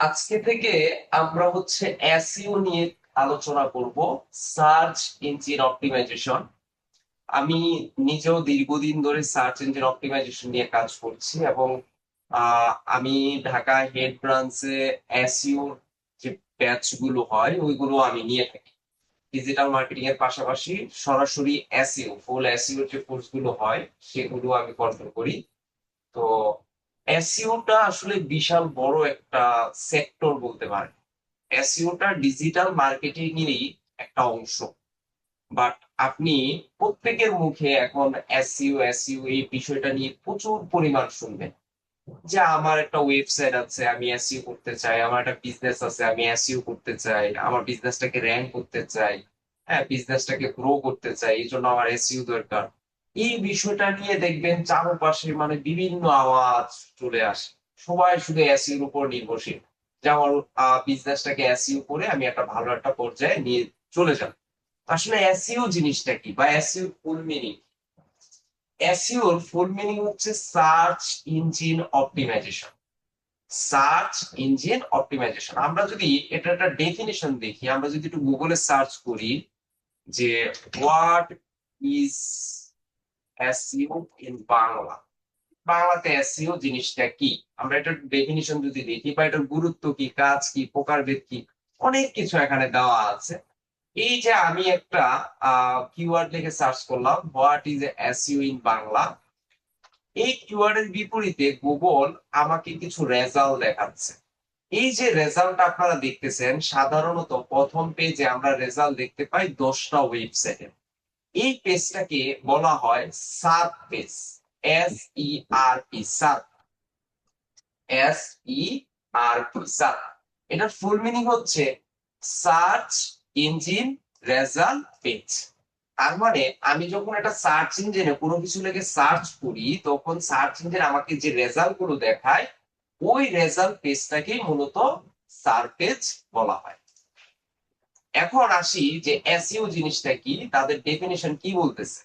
আজকে থেকে আমরা হচ্ছে এসইও নিয়ে আলোচনা করব। Search engine optimisation. আমি নিজেও দীর্ঘদিন ধরে সার্চ ইঞ্জিন অপটিমাইজেশন নিয়ে কাজ করছি এবং আমি ঢাকা হেড ব্রাঞ্চে এসইও যে ব্যাচ গুলো হয় ওইগুলো আমি নিয়ে থাকি। ডিজিটাল মার্কেটিং এর পাশাপাশি সরাসরি এসইও ফুল এসইও যে কোর্স গুলো হয় সেগুলো আমি কন্ট্রোল করি। তো এসইওটা আসলে বিশাল বড় একটা সেক্টর বলতে পারেন। এসইওটা ডিজিটাল মার্কেটিং এরই একটা অংশ। বাট আপনি প্রত্যেকের মুখে এখন এসইও এসইও এই বিষয়টা নিয়ে প্রচুর পরিমাণ শুনবেন যে আমার একটা ওয়েবসাইট আছে, আমি এসইও করতে চাই, আমার একটা বিজনেস আছে, আমি এসইও করতে চাই, আমার বিজনেসটাকে র্যাঙ্ক করতে চাই, হ্যাঁ বিজনেসটাকে গ্রো করতে চাই, এই জন্য আমার এসইও দরকার। এই বিষয়টা নিয়ে দেখবেন চারপাশে মানে বিভিন্ন আওয়াজ চলে আসে। সবাই শুধু এসইওর উপর নির্ভরশীল যে আমার বিজনেসটাকে এসইও করে আমি একটা ভালো একটা পর্যায়ে নিয়ে চলে যাব। আসলে এসইও জিনিসটা কি বা এসইও ফুল মিনিং? এসইওর ফুল মিনিং হচ্ছে search engine optimisation. Search engine optimisation আমরা যদি এটা একটা ডেফিনিশন দেখি, আমরা যদি একটু গুগলে সার্চ করি যে what is SEO in Bangla, বাংলাতে এসইও জিনিসটা কি, আমরা এটার ডেফিনিশন যদি দেখি বা এটার গুরুত্ব কি, কাজ কি, প্রকারভেদ কি, অনেক কিছু এখানে দেওয়া আছে। এই যে আমি একটা কিওয়ার্ড লিখে সার্চ করলাম what is SEO in Bangla, এই কিওয়ার্ড এর বিপরীতে গুগল আমাকে কিছু রেজাল্ট দেখাচ্ছে। এই যে রেজাল্ট আপনারা দেখতেছেন সাধারণত প্রথম পেজে আমরা রেজাল্ট দেখতে পাই 10টা ওয়েবসাইটে। এই পেজটাকে বলা হয় search page. SERP search, SERP search. এটার ফুল মিনিং হচ্ছে সার্চ ইঞ্জিন রেজাল্ট পেজ। তার মানে আমি যখন একটা সার্চ ইঞ্জিনে কোনো কিছু লেগে সার্চ করি তখন সার্চ ইঞ্জিন আমাকে যে রেজাল্ট গুলো দেখায় ওই রেজাল্ট পেজটাকে মূলত সার্চ পেজ বলা হয়। এখন আসি যে এসইও জিনিসটা কি, তাদের ডেফিনিশন কি বলতেছে।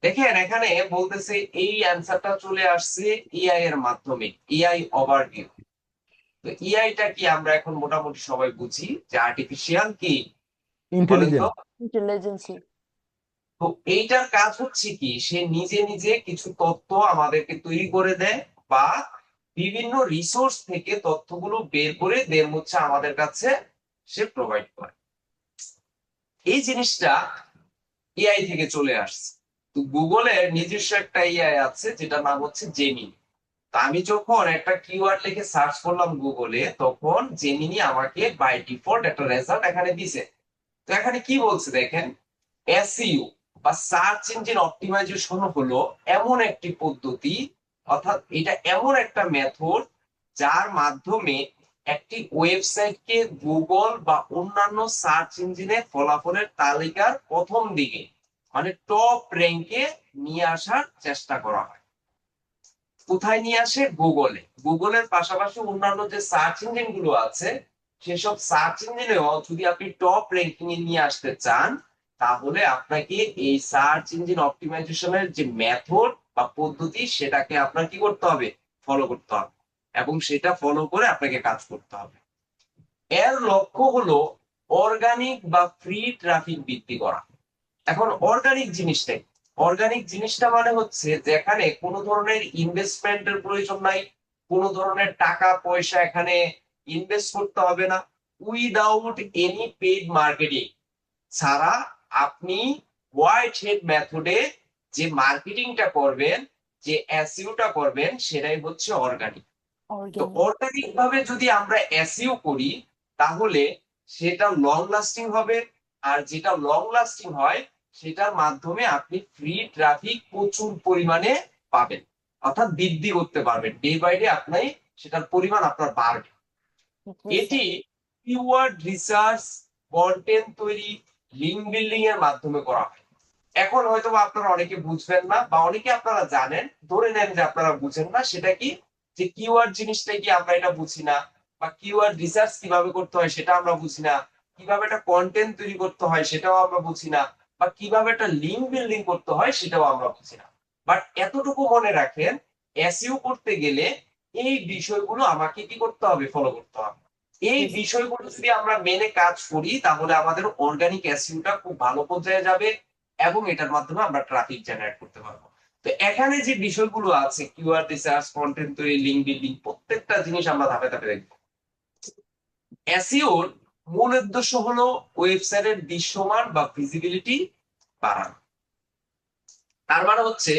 দেখেন এখানে বলতেছে এই অ্যান্সারটা চলে আসছে এআই এর মাধ্যমে, এআই ওভারভিউ। তো এআইটা কি আমরা এখন মোটামুটি সবাই বুঝি যে আর্টিফিশিয়াল কি, বলেন তো। ইন্টেলিজেন্স। ইন্টেলিজেন্সি। তো এইটার কাজ হচ্ছে কি, সে নিজে নিজে কিছু তথ্য আমাদেরকে তৈরি করে দেয় বা বিভিন্ন রিসোর্স থেকে তথ্যগুলো বের করে দেন হচ্ছে আমাদের কাছে সে প্রোভাইড করে। এই জিনিসটা এআই থেকে চলে আসছে। তো গুগলের নিজস্ব একটা এআই আছে যেটার নাম হচ্ছে জেমিনি। তো আমি যখন একটা কিওয়ার্ড লিখে সার্চ করলাম গুগলে তখন জেমিনি আমাকে বাই ডিফল্ট একটা রেজাল্ট এখানে দিছে। তো এখানে কি বলছে দেখেন, এসইও বা সার্চ ইঞ্জিন অপটিমাইজেশন হলো এমন একটি পদ্ধতি, অর্থাৎ এটা এমন একটা মেথড যার মাধ্যমে একটি ওয়েবসাইটকে গুগল বা অন্যান্য সার্চ ইঞ্জিনে ফলাফলের তালিকার প্রথম দিকে মানে টপ র্যাঙ্কে নিয়ে আসার চেষ্টা করা হয়। কোথায় নিয়ে আসে? গুগলে। গুগলের পাশাপাশি অন্যান্য যে সার্চ ইঞ্জিন গুলো আছে সেসব সার্চ ইঞ্জিনেও যদি আপনি টপ র্যাঙ্কিং এ নিয়ে আসতে চান তাহলে আপনাকে এই সার্চ ইঞ্জিন অপটিমাইজেশনের যে মেথড বা পদ্ধতি সেটাকে আপনার কি করতে হবে? ফলো করতে হবে এবং সেটা ফলো করে আপনাকে কাজ করতে হবে। এর লক্ষ্য হলো অর্গানিক বা ফ্রি ট্রাফিক বৃদ্ধি করা। এখন অর্গানিক জিনিসটা কি? অর্গানিক জিনিসটা মানে হচ্ছে যেখানে কোনো ধরনের ইনভেস্টমেন্টের প্রয়োজন নাই, কোনো ধরনের টাকা পয়সা এখানে ইনভেস্ট করতে হবে না, উইদাউট এনি পেইড মার্কেটিং ছাড়া আপনি হোয়াইট হেড মেথডে যে মার্কেটিংটা করবেন, যে এসইওটা করবেন সেটাই হচ্ছে অর্গানিক। তো অর্গানিক। অর্গানিক ভাবে যদি আমরা এসইও করি তাহলে সেটা লং লাস্টিং হবে। আর যেটা লং লাস্টিং হয় সেটার মাধ্যমে আপনি ফ্রি ট্রাফিক প্রচুর পরিমাণে পাবেন, অর্থাৎ বৃদ্ধি করতে পারবেন ডে বাই ডে, আপনি সেটার পরিমাণ আপনার বাড়বে। জি এটি স্যার। কিওয়ার্ড রিসার্চ, কন্টেন্ট তৈরি, লিঙ্ক বিল্ডিং এর মাধ্যমে করা হয়। এখন হয়তো বা আপনারা অনেকে বুঝবেন না বা অনেকে আপনারা জানেন, ধরে নেন যে আপনারা বুঝেন না সেটা কি, যে কিওয়ার্ড জিনিসটা কি আমরা এটা বুঝি না, বা কিওয়ার্ড রিসার্চ কিভাবে করতে হয় সেটা আমরা বুঝি না, কিভাবে একটা কন্টেন্ট তৈরি করতে হয় সেটাও আমরা বুঝি না, বা কিভাবে একটা লিঙ্ক বিল্ডিং করতে হয় সেটাও আমরা বুঝি না। বাট এতটুকু মনে রাখেন, এসইও করতে গেলে এই বিষয়গুলো আমাকে কি করতে হবে? ফলো করতে হবে। এই Yes. বিষয়গুলো যদি আমরা মেনে কাজ করি তাহলে আমাদের অর্গানিক এসইওটা খুব ভালো পর্যায়ে যাবে এবং এটার মাধ্যমে আমরা ট্রাফিক জেনারেট করতে পারবো। তো এখানে যে বিষয়গুলো আছে, কিওয়ার্ড রিসার্চ, কন্টেন্ট তৈরি, লিঙ্ক বিল্ডিং, প্রত্যেকটা জিনিস আমরা ধাপে ধাপে দেখবো। এসইওর মূল উদ্দেশ্য হলো ওয়েবসাইটের দৃশ্যমান বা ভিজিবিলিটি বাড়ানো। তার মানে হচ্ছে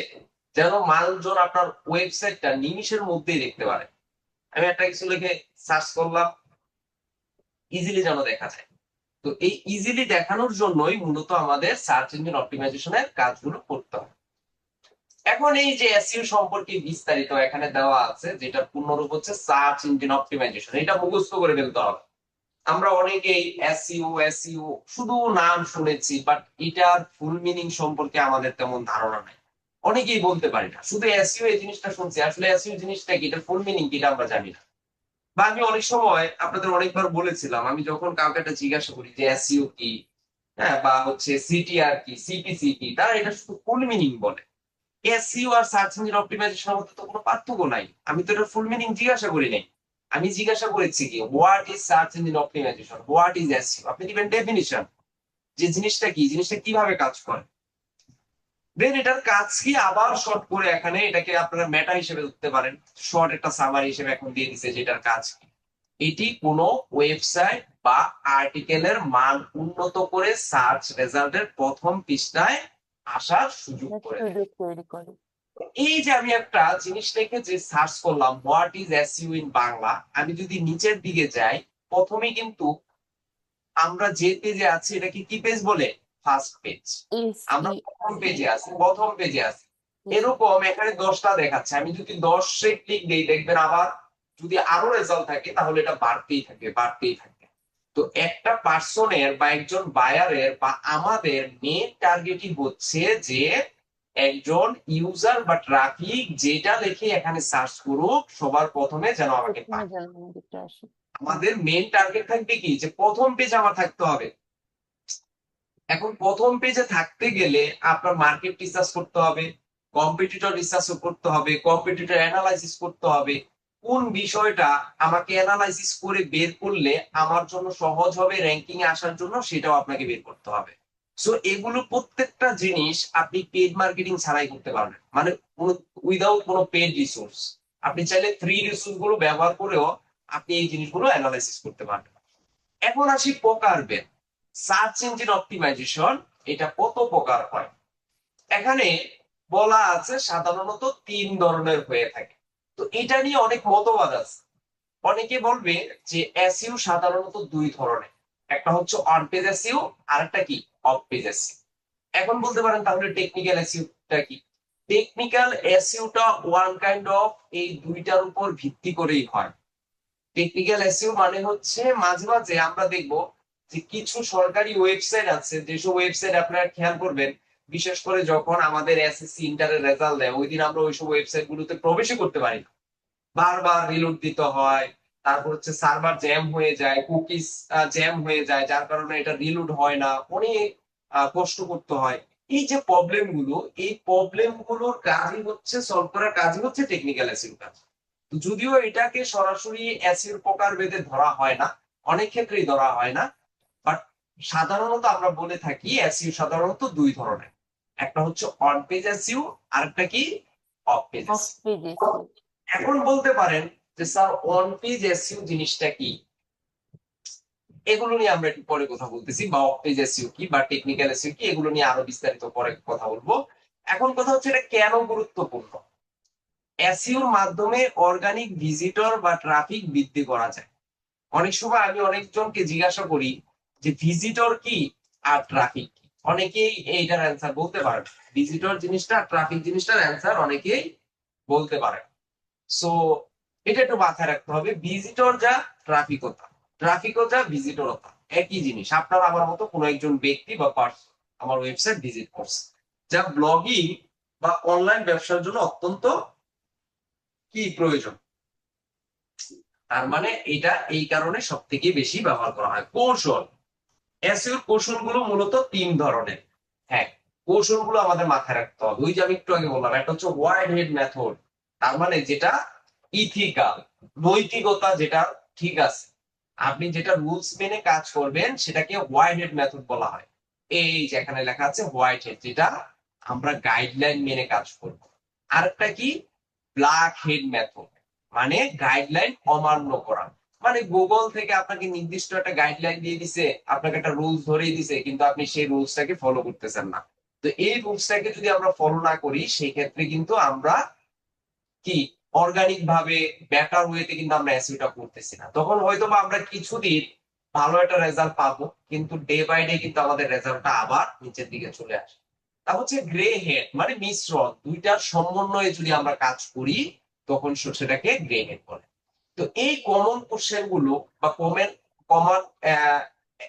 যেন মানুষজন আপনার ওয়েবসাইটটা নিমিষের মধ্যেই দেখতে পারে। আমি একটা কিছু লিখে সার্চ করলাম, ইজিলি যেন দেখা যায়। তো এই ইজিলি দেখানোর জন্যই মূলত আমাদের সার্চ ইঞ্জিন অপটিমাইজেশনের কাজগুলো করতে হবে। এখন এই যে এসইও সম্পর্কে বিস্তারিত এখানে দেওয়া আছে, যেটা পূর্ণরূপ হচ্ছে সার্চ ইঞ্জিন অপটিমাইজেশন, এটা মুখস্থ করে ফেলতে হবে। আমরা অনেকেই এসইও এসইও শুধু নাম শুনেছি, বাট এটার ফুল মিনিং সম্পর্কে আমাদের তেমন ধারণা নাই। অনেকেই বলতে পারি না, শুধু এসইও এই জিনিসটা শুনছি, আসলে এসইও জিনিসটা কি, এটার ফুল মিনিং কি, এটা আমরা জানি না। বা আমি অনেক সময় আপনাদের অনেকবার বলেছিলাম, আমি যখন কাউকে একটা জিজ্ঞাসা করি যে এসইও কি, হ্যাঁ, বা হচ্ছে সিটিআর কি, সিপিসি কি, তারা এটা শুধু ফুল মিনিং বলে। এসইও আর সার্চ ইঞ্জিন অপটিমাইজেশনের মধ্যে তো কোনো পার্থক্য নাই। আমি তো এটার ফুল মিনিং জিজ্ঞাসা করি নাই। আমি জিজ্ঞাসা করেছি কি, what is search engine optimisation, what is SEO, আপনি দিবেন ডেফিনিশন, যে জিনিসটা কি, জিনিসটা কিভাবে কাজ করে। দেন এটার কাজ কি আবার শর্ট করে এখানে এটাকে আপনারা মেটা হিসেবে ধরতে পারেন। শর্ট একটা সামারি হিসেবে এখন দিয়ে দিছে যেটার কাজ কি। এটি কোনো ওয়েবসাইট বা আর্টিকেলের মান উন্নত করে সার্চ রেজাল্টের প্রথম পৃষ্ঠায় আসার সুযোগ করে দেয়। সুযোগ তৈরি করে। এই যে আমি একটা জিনিস লিখে যে সার্চ করলাম what is SEO in Bangla, আমি যদি নিচের দিকে যাই, প্রথমে কিন্তু আমরা যে পেজে আছি এটাকে কি পেজ বলে, ফার্স্ট পেজ। আমরা প্রথম পেজে আছি, প্রথম পেজে আছি। এরকম এখানে 10টা দেখাচ্ছে, আমি যদি 10-এ ক্লিক দিই দেখবেন আবার যদি আরো রেজাল্ট থাকে তাহলে এটা বাড়তেই থাকবে, বাড়তেই থাকবে। তো একটা পার্সনের বা একজন বায়ারের বা আমাদের মেন টার্গেটই হচ্ছে যে একজন ইউজার বা ট্রাফিক যেটা লিখে এখানে সার্চ করুক সবার প্রথমে যেন আমাকে পায়। আমাদের মেন টার্গেট থাকবে কি, যে প্রথম পেজ আমার থাকতে হবে। এখন প্রথম পেজে থাকতে গেলে আপনার মার্কেট রিসার্চ করতে হবে, কম্পিটিটর রিসার্চ করতে হবে, কম্পিটিটর অ্যানালাইসিস করতে হবে। কোন বিষয়টা আমাকে অ্যানালাইসিস করে বের করলে আমার জন্য সহজ হবে র্যাঙ্কিং এ আসার জন্য, সেটাও আপনাকে বের করতে হবে। সো এগুলো প্রত্যেকটা জিনিস আপনি পেড মার্কেটিং ছাড়াই করতে পারবেন, মানে উইদাউট কোনো পেড রিসোর্স। আপনি চাইলে ফ্রি রিসোর্স গুলো ব্যবহার করেও আপনি এই জিনিসগুলো অ্যানালাইসিস করতে পারবেন। এখন আসি প্রকারভেদ। সার্চ ইঞ্জিন অপটিমাইজেশন এটা কত প্রকার হয়, এখানে বলা আছে সাধারণত 3 ধরনের হয়ে থাকে। তো এটা নিয়ে অনেক মতবাদ আছে। অনেকে বলবে যে এসইও সাধারণত 2 ধরনের, একটা হচ্ছে অন পেজ এসইও, আর একটা কি, অফ পেজ এসইও। এখন বলতে পারেন তাহলে টেকনিক্যাল এসইওটা কি। টেকনিক্যাল এসইওটা ওয়ান কাইন্ড অফ এই দুইটার উপর ভিত্তি করেই হয়। টেকনিক্যাল এসইও মানে হচ্ছে মাঝে মাঝে আমরা দেখব যে কিছু সরকারি ওয়েবসাইট আছে, যেসব ওয়েবসাইট আপনারা খেয়াল করবেন, বিশেষ করে যখন আমাদের এসএসসি ইন্টারের রেজাল্ট দেয় ওই দিন আমরা ওইসব ওয়েবসাইট গুলোতে প্রবেশই করতে পারি না, বারবার রিলোড দিতে হয়। তারপর হচ্ছে সার্ভার জ্যাম হয়ে যায়, কুকিজ জ্যাম হয়ে যায়, যার কারণে এটা রিলোড হয় না, অনেক কষ্ট করতে হয়। এই যে প্রবলেম গুলো, এই প্রবলেম গুলোর কাজই হচ্ছে, সলভ করার কাজই হচ্ছে টেকনিক্যাল এসইও কাজ। যদিও এটাকে সরাসরি এসইওর প্রকার ভেদে ধরা হয় না, অনেক ক্ষেত্রেই ধরা হয় না, বাট সাধারণত আমরা বলে থাকি এসইও সাধারণত 2 ধরনের। একটা হচ্ছে অন পেজ এসইও, আর একটা কি, অফ পেজ এসইও। এখন বলতে পারেন যে স্যার অন পেজ এসইও জিনিসটা কি, এগুলো নিয়ে আমরা একটু পরে কথা বলতেছি, বা অফ পেজ এসইও কি বা টেকনিক্যাল এসইও কি, এগুলো নিয়ে আরো বিস্তারিত পরে কথা বলবো। এখন কথা হচ্ছে এটা কেন গুরুত্বপূর্ণ। এসইওর মাধ্যমে অর্গানিক ভিজিটর বা ট্রাফিক বৃদ্ধি করা যায়। অনেক সময় আমি অনেকজনকে জিজ্ঞাসা করি যে ভিজিটর কি আর ট্রাফিক কি, অনেকেই এইটার অ্যান্সার বলতে পারে। ভিজিটর জিনিসটা, ট্রাফিক জিনিসটার অ্যান্সার অনেকেই বলতে পারে। সো এটা একটু মাথায় রাখতে হবে, ভিজিটর যা ট্রাফিকতা, ট্রাফিকও যা ভিজিটরতা একই জিনিস। আপনার আমার মতো কোনো একজন ব্যক্তি বা পার্সন আমার ওয়েবসাইট ভিজিট করছে, যা ব্লগিং বা অনলাইন ব্যবসার জন্য অত্যন্ত কি প্রয়োজন। তার মানে এটা এই কারণে সব থেকে বেশি ব্যবহার করা হয়। কৌশল, এসইওর কৌশলগুলো মূলত 3 ধরনের। হ্যাঁ, কৌশলগুলো আমাদের মাথায় রাখতে হবে। ওই যে আমি একটু আগে বললাম, একটা হচ্ছে ওয়াইড হেড মেথড, তার মানে যেটা ইথিক্যাল, নৈতিকতা যেটা ঠিক আছে। আপনি যেটা রুলস মেনে কাজ করবেন সেটাকে হোয়াইট হেড মেথড বলা হয়। এই যে এখানে লেখা আছে হোয়াইট হেড, যেটা আমরা গাইডলাইন মেনে কাজ করব। আরেকটা কি, ব্ল্যাক হেড মেথড, মানে গাইডলাইন অমান্য করা। মানে গুগল থেকে আপনাকে নির্দিষ্ট একটা গাইডলাইন দিয়ে দিছে, আপনাকে একটা রুলস ধরিয়ে দিছে, কিন্তু আপনি সেই রুলসটাকে ফলো করতেছেন না। তো এই রুলসটাকে যদি আমরা ফলো না করি, সেই ক্ষেত্রে কিন্তু আমরা কি অর্গানিক ভাবে বেটার ওয়েতে কিন্তু আমরা এসইওটা করতেছি না। তখন হয়তো বা আমরা কিছুদিন ভালো একটা রেজাল্ট পাবো, কিন্তু ডে বাই ডে কিন্তু আমাদের রেজাল্টটা আবার নিচের দিকে চলে আসে। তা হচ্ছে গ্রে হেড, মানে মিশ্রণ দুইটার সমন্বয়ে যদি আমরা কাজ করি, তখন সেটাকে গ্রে হেড বলে। তো এই কমন কোশ্চেন গুলো বা কমন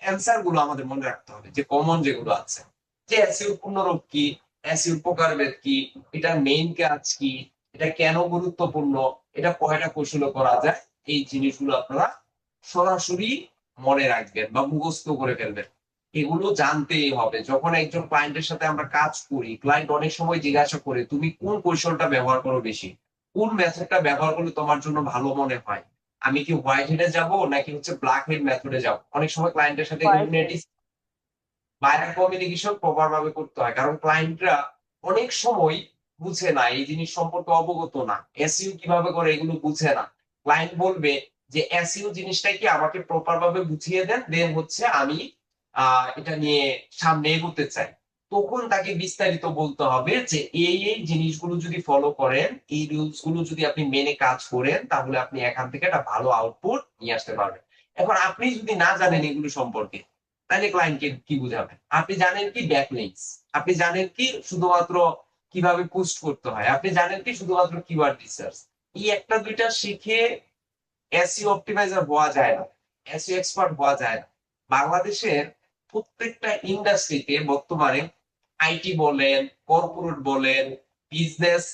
অ্যান্সার গুলো আমাদের মনে রাখতে হবে, যে কমন যেগুলো আছে, যে এসইও পূর্ণরূপ কি, এসইও প্রকারভেদ কি, এটার মেইন কাজ কি, এটা কেন গুরুত্বপূর্ণ, এটা কয়টা কৌশলে করা যায়, এই জিনিসগুলো আপনারা সরাসরি মনে রাখবেন বা মুখস্থ করে ফেলবেন। এগুলো জানতেই হবে। যখন একজন ক্লায়েন্টের সাথে আমরা কাজ করি, ক্লায়েন্ট অনেক সময় জিজ্ঞাসা করে তুমি কোন কৌশলটা ব্যবহার করো বেশি, কোন মেথডটা ব্যবহার করলে তোমার জন্য ভালো মনে হয়, আমি কি হোয়াইট হেডে যাবো নাকি হচ্ছে ব্ল্যাক হেড মেথডে যাবো। অনেক সময় ক্লায়েন্টের সাথে এগুলো হোয়াইট নিয়ে হেড। বাইরের কমিউনিকেশন প্রপার ভাবে করতে হয়, কারণ ক্লায়েন্টরা অনেক সময় বুঝে না, এই জিনিস সম্পর্কে অবগত না, এসইও কিভাবে করে এগুলো বুঝে না। ক্লায়েন্ট বলবে যে এসইও জিনিসটা কি আমাকে প্রপার ভাবে বুঝিয়ে দেন, দেন হচ্ছে আমি এটা নিয়ে সামনে এগোতে চাই। তখন তাকে বিস্তারিত বলতে হবে যে এই এই জিনিসগুলো যদি ফলো করেন, এই রুলস গুলো যদি আপনি মেনে কাজ করেন, তাহলে আপনি এখান থেকে একটা ভালো আউটপুট নিয়ে আসতে পারবেন। এখন আপনি যদি না জানেন এগুলো সম্পর্কে, তাহলে ক্লায়েন্টকে কি বুঝাবেন? আপনি জানেন কি ব্যাকলিংকস, আপনি জানেন কি শুধুমাত্র কিভাবে পোস্ট করতে হয়, আপনি জানেন কি শুধুমাত্র কিওয়ার্ড রিসার্চ, এই একটা দুইটা শিখে এসইও অপটিমাইজার হওয়া যায় না, এসইও এক্সপার্ট হওয়া যায় না। বাংলাদেশের প্রত্যেকটা ইন্ডাস্ট্রিতে বর্তমানে, আইটি বলেন, কর্পোরেট বলেন, বিজনেস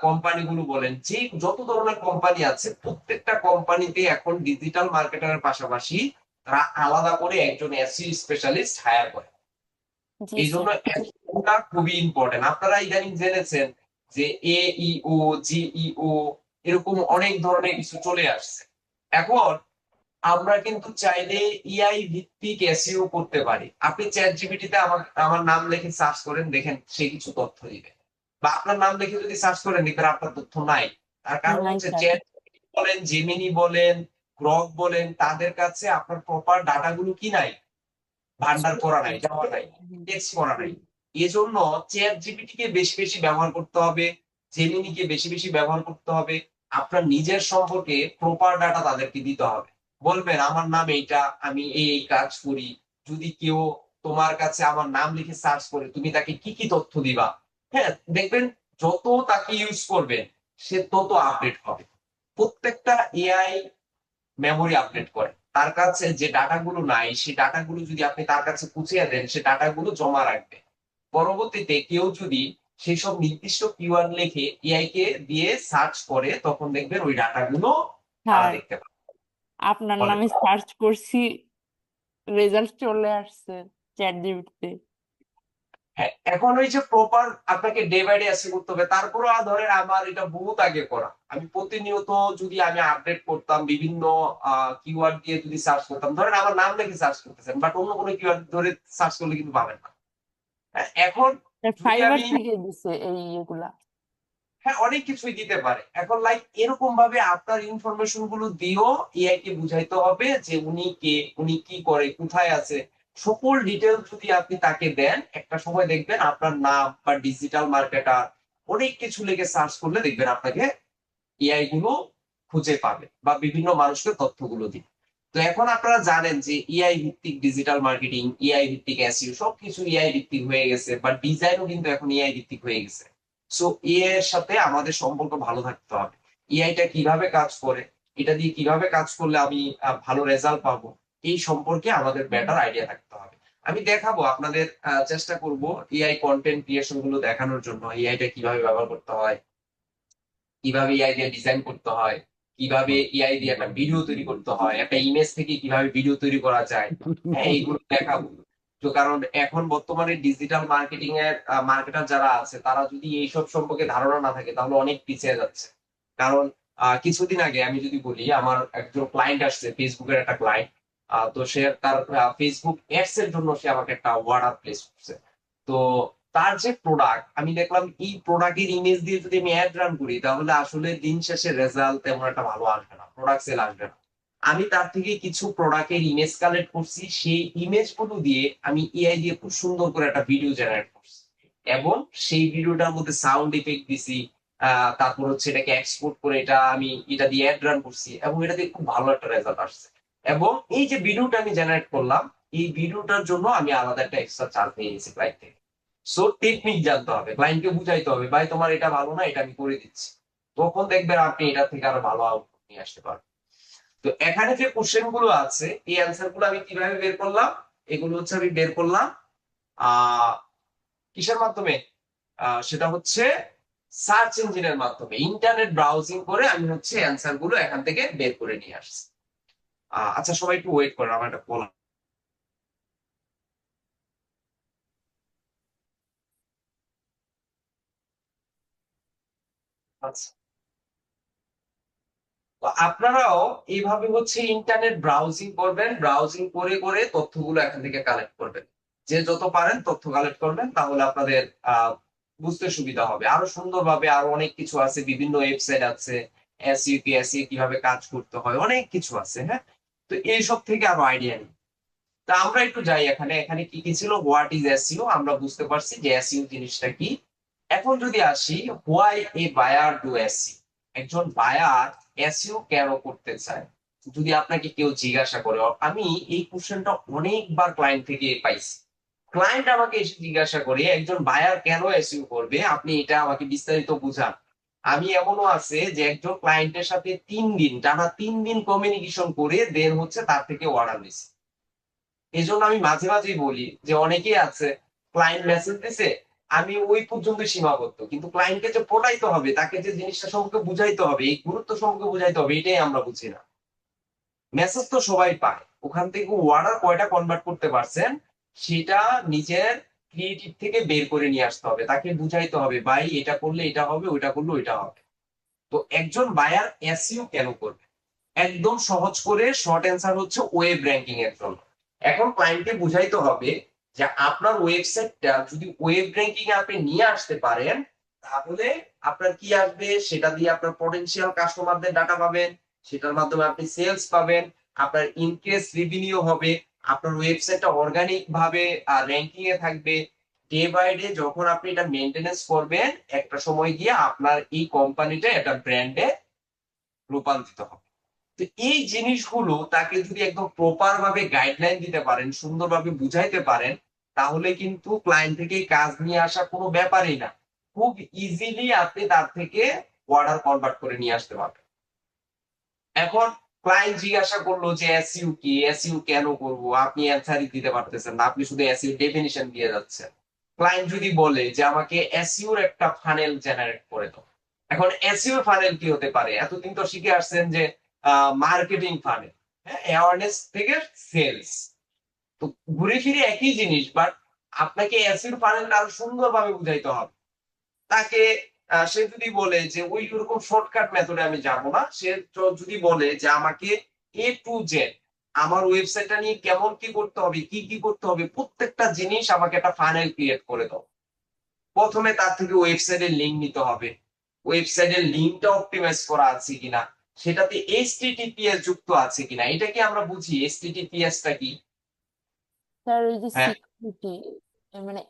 কোম্পানিগুলো বলেন, যে যত ধরনের কোম্পানি আছে, প্রত্যেকটা কোম্পানিতে এখন ডিজিটাল মার্কেটারের পাশাপাশি তারা আলাদা করে একজন এসইও স্পেশালিস্ট হায়ার করে। জি এই জন্য স্যার। এসইওটা খুবই ইম্পর্টেন্ট। আপনারা ইদানিং জেনেছেন যে এইও, জিইও, এরকম অনেক ধরনের কিছু চলে আসছে। এখন আমরা কিন্তু চাইলে ইআই ভিত্তিক এসইও করতে পারি। আপনি চ্যাট জিপিটিতে আমার আমার নাম লিখে সার্চ করেন, দেখেন সে কিছু তথ্য দিবে। বা আপনার নাম লিখে যদি সার্চ করেন, দেখবেন আপনার তথ্য নাই। তার কারণ নাই হচ্ছে স্যার। চ্যাট বলেন, জেমিনি বলেন, গ্রক বলেন, তাদের কাছে আপনার প্রপার ডাটাগুলো কি নাই, ভান্ডার করা নাই, জমা নাই, টেক্সট করা নাই। এজন্য চ্যাট জিপিটি কে বেশি বেশি ব্যবহার করতে হবে, জেমিনি কে বেশি বেশি ব্যবহার করতে হবে। আপনার নিজের সম্পর্কে প্রপার ডাটা তাদেরকে দিতে হবে। বলবেন আমার নাম এইটা, আমি এই এই কাজ করি। যদি কেউ তোমার কাছে আমার নাম লিখে সার্চ করে, তুমি তাকে কি কি তথ্য দিবা। হ্যাঁ, দেখবেন যত তাকে ইউজ করবেন, সে তত আপডেট হবে। প্রত্যেকটা এআই মেমোরি আপডেট করে। তার কাছে যে ডাটাগুলো নাই, সেই ডাটাগুলো যদি আপনি তার কাছে পৌঁছে দেন, সে ডাটাগুলো জমা রাখবে। পরবর্তীতে কেউ যদি সেই সব নির্দিষ্ট কিওয়ার্ড লিখে এআই কে দিয়ে সার্চ করে, তখন দেখবেন ওই ডাটাগুলো তারা স্যার, দেখতে পাবে। আপনার বলেন। নামে সার্চ করছি, রেজাল্ট চলে আসছে চ্যাট জিপিটিতে। হ্যাঁ, এখন ওই যে প্রপার আপনাকে ডে বাই ডে অ্যাসে করতে হবে। তারপরে ধরেন আমার এটা বহুত আগে করা, আমি প্রতিনিয়ত যদি আমি আপডেট করতাম, বিভিন্ন কিওয়ার্ড দিয়ে যদি সার্চ করতাম, ধরেন আমার নাম লিখে সার্চ করতেছেন, বাট অন্য কোনো কিওয়ার্ড ধরে সার্চ করলে কিন্তু পাবেন না। হ্যাঁ, এখন যদি ফাইবার আমি, থেকে দিছে এই ইয়েগুলা। হ্যাঁ অনেক কিছুই দিতে পারে। এখন লাইক এরকম ভাবে আপনার ইনফরমেশন গুলো দিও, এআই কে বুঝাইতে হবে যে উনি কে, উনি কি করে, কোথায় আছে, সকল ডিটেলস যদি আপনি তাকে দেন, একটা সময় দেখবেন আপনার নাম বা ডিজিটাল মার্কেটার অনেক কিছু লিখে সার্চ করলে দেখবেন আপনাকে এআই গুলো খুঁজে পাবে বা বিভিন্ন মানুষকে তথ্যগুলো দিবে। তো এখন আপনারা জানেন যে এআই ভিত্তিক ডিজিটাল মার্কেটিং, এআই ভিত্তিক এসইও সবকিছু এআই ভিত্তিক হয়ে গেছে, বা ডিজাইনও কিন্তু এখন এআই ভিত্তিক হয়ে গেছে। সো এআই এর সাথে আমাদের সম্পর্ক ভালো থাকতে হবে। এআইটা কিভাবে কাজ করে, এটা দিয়ে কিভাবে কাজ করলে আমি ভালো রেজাল্ট পাবো, এই সম্পর্কে আমাদের বেটার আইডিয়া থাকতে হবে। আমি দেখাবো আপনাদের, চেষ্টা করব এআই কন্টেন্ট ক্রিয়েশন গুলো দেখানোর জন্য, এআইটা কিভাবে ব্যবহার করতে হয়, কিভাবে এআই দিয়ে ডিজাইন করতে হয়, কিভাবে এআই দিয়ে একটা ভিডিও তৈরি করতে হয়, একটা ইমেজ থেকে কিভাবে ভিডিও তৈরি করা যায়। হ্যাঁ, এইগুলো দেখাবো। তো কারণ এখন বর্তমানে ডিজিটাল মার্কেটিং এর মার্কেটার যারা আছে, তারা যদি এইসব সম্পর্কে ধারণা না থাকে, তাহলে অনেক পিছিয়ে যাচ্ছে। কারণ কিছুদিন আগে আমি যদি বলি, আমার একজন ক্লায়েন্ট আসছে, ফেসবুকের একটা ক্লায়েন্ট। তো সে তার ফেসবুক অ্যাডস এর জন্য সে আমাকে একটা অর্ডার প্লেস করছে। তো তার যে প্রোডাক্ট আমি দেখলাম এই প্রোডাক্টের ইমেজ দিয়ে যদি আমি অ্যাড রান করি তাহলে আসলে দিন শেষে রেজাল্ট তেমন একটা ভালো আসবে না, প্রোডাক্ট সেল আসবে না। আমি তার থেকে কিছু প্রোডাক্টের ইমেজ কালেক্ট করছি, সেই ইমেজ গুলো দিয়ে আমি এআই দিয়ে খুব সুন্দর করে একটা ভিডিও জেনারেট করছি এবং সেই ভিডিওটার মধ্যে সাউন্ড ইফেক্ট দিছি। তারপর হচ্ছে এটাকে এক্সপোর্ট করে এটা দিয়ে অ্যাড রান করছি এবং এটা দিয়ে খুব ভালো একটা রেজাল্ট আসছে। এবং এই যে ভিডিওটা আমি জেনারেট করলাম, এই ভিডিওটার জন্য আমি আলাদা একটা এক্সট্রা চার্জ নিয়ে নিয়েছি ক্লায়েন্ট থেকে। সো টেকনিক জানতে হবে, ক্লায়েন্টকে বুঝাইতে হবে, ভাই তোমার এটা ভালো না, এটা আমি করে দিচ্ছি। তখন দেখবেন আপনি এটা থেকে আরো ভালো আউটপুট নিয়ে আসতে পারবেন। তো এখানে যে কোশ্চেন গুলো আছে এই অ্যান্সার গুলো আমি কিভাবে বের করলাম? এগুলো হচ্ছে আমি বের করলাম আহ কিসের মাধ্যমে? সেটা হচ্ছে সার্চ ইঞ্জিনের মাধ্যমে, ইন্টারনেট ব্রাউজিং করে আমি হচ্ছে অ্যান্সার গুলো এখান থেকে বের করে নিয়ে আসছি। আচ্ছা সবাই একটু ওয়েট করেন, আমার একটা কল। আচ্ছা, তো আপনারাও এইভাবে হচ্ছে ইন্টারনেট ব্রাউজিং করবেন, ব্রাউজিং করে করে তথ্যগুলো এখান থেকে কালেক্ট করবেন। যে যত পারেন তথ্য কালেক্ট করবেন, তাহলে আপনাদের বুঝতে সুবিধা হবে আরো সুন্দরভাবে। আরো অনেক কিছু আছে, বিভিন্ন ওয়েবসাইট আছে, এসইও কি এসইও কিভাবে কাজ করতে হয়, অনেক কিছু আছে। হ্যাঁ, তো এইসব থেকে আরো আইডিয়া নিই। তা আমরা একটু যাই, এখানে এখানে কি কি ছিল, হোয়াট ইজ এসইও আমরা বুঝতে পারছি যে এসইও জিনিসটা কি। এখন যদি আসি, why a buyer do SEO, একজন বায়ার এসইও কেন করতে চায় যদি আপনাকে কেউ জিজ্ঞাসা করে। আমি এই কোশ্চেনটা অনেকবার ক্লায়েন্ট থেকে পাইছি। ক্লায়েন্ট আমাকে এসে জিজ্ঞাসা করে একজন বায়ার কেন এসইও করবে, আপনি এটা আমাকে বিস্তারিত বুঝান। আমি এমনও আছে যে একজন ক্লায়েন্টের সাথে 3 দিন টানা 3 দিন কমিউনিকেশন করে দেন হচ্ছে তার থেকে অর্ডার নিছি। এই জন্য আমি মাঝে মাঝেই বলি যে অনেকেই আছে ক্লায়েন্ট মেসেজ দিছে, আমি ওই পর্যন্ত সীমাবদ্ধ, কিন্তু ক্লায়েন্টকে যে পটাইতে হবে, তাকে যে জিনিসটা সম্পর্কে বুঝাইতে হবে, এই গুরুত্ব সম্পর্কে বুঝাইতে হবে, এটাই আমরা বুঝি না। মেসেজ তো সবাই পায়, ওখান থেকে অর্ডার কয়টা কনভার্ট করতে পারছেন সেটা নিজের ক্রিয়েটিভ থেকে বের করে নিয়ে আসতে হবে, তাকে বুঝাইতে হবে ভাই এটা করলে এটা হবে, ওইটা করলে ওইটা হবে। তো একজন বায়ার এসইও কেন করবে? একদম সহজ করে শর্ট অ্যান্সার হচ্ছে ওয়েব র্যাঙ্কিং এর জন্য। এখন ক্লায়েন্টকে বুঝাইতে হবে যে আপনার ওয়েবসাইটটা যদি ওয়েব র্যাঙ্কিং এ আপনি নিয়ে আসতে পারেন, তাহলে আপনার কি আসবে, সেটা দিয়ে আপনার পটেনশিয়াল কাস্টমারদের ডাটা পাবেন, সেটার মাধ্যমে আপনি সেলস পাবেন, আপনার ইনক্রিজ রেভিনিউ হবে, আপনার ওয়েবসাইটটা অর্গানিক ভাবে র্যাঙ্কিং এ থাকবে। ডে বাই ডে যখন আপনি এটা মেনটেনেন্স করবেন, একটা সময় গিয়ে আপনার এই কোম্পানিটা একটা ব্র্যান্ডে রূপান্তরিত হবে। তো এই জিনিসগুলো তাকে যদি একদম প্রপার ভাবে গাইডলাইন দিতে পারেন, সুন্দরভাবে বুঝাইতে পারেন, তাহলে কিন্তু ক্লায়েন্ট থেকে কাজ নিয়ে আসা কোনো ব্যাপারই না। খুব ইজিলি আপনি তার থেকে অর্ডার কনভার্ট করে নিয়ে আসতে পারবেন। এখন ক্লায়েন্ট জিজ্ঞাসা করলো যে এসইউ কি, এসইউ কেন করব, আপনি অ্যান্সারই দিতে পারতেছেন না, আপনি শুধু এসইউ ডেফিনিশন দিয়ে যাচ্ছেন। ক্লায়েন্ট যদি বলে যে আমাকে এসইউর একটা ফানেল জেনারেট করে দাও, এখন এসইউর ফানেল কি হতে পারে? এতদিন তো শিখে আসছেন যে মার্কেটিং ফানেল, হ্যাঁ, অ্যাওয়ারনেস থেকে সেলস, তো ঘুরে ফিরে একই জিনিস, বাট আপনাকে এসইউর ফানেলটা আরো সুন্দরভাবে বুঝাইতে হবে তাকে। সে যদি বলে যে ওই রকম শর্টকাট মেথডে আমি যাব না, সে তো যদি বলে যে আমাকে A to Z আমার ওয়েবসাইটটা নিয়ে কেমন কি করতে হবে, কি কি করতে হবে, প্রত্যেকটা জিনিস আমাকে একটা ফাইনাল ক্রিয়েট করে দাও। প্রথমে তার থেকে ওয়েবসাইটের লিঙ্ক নিতে হবে, ওয়েবসাইটের লিঙ্কটা অপটিমাইজ করা আছে কিনা, সেটাতে এইচটিটিপিএস যুক্ত আছে কিনা। এটা কি আমরা বুঝি এইচটিটিপিএস টা কি? স্যার ওই যে হ্যাঁ, সিকিউরিটি, মানে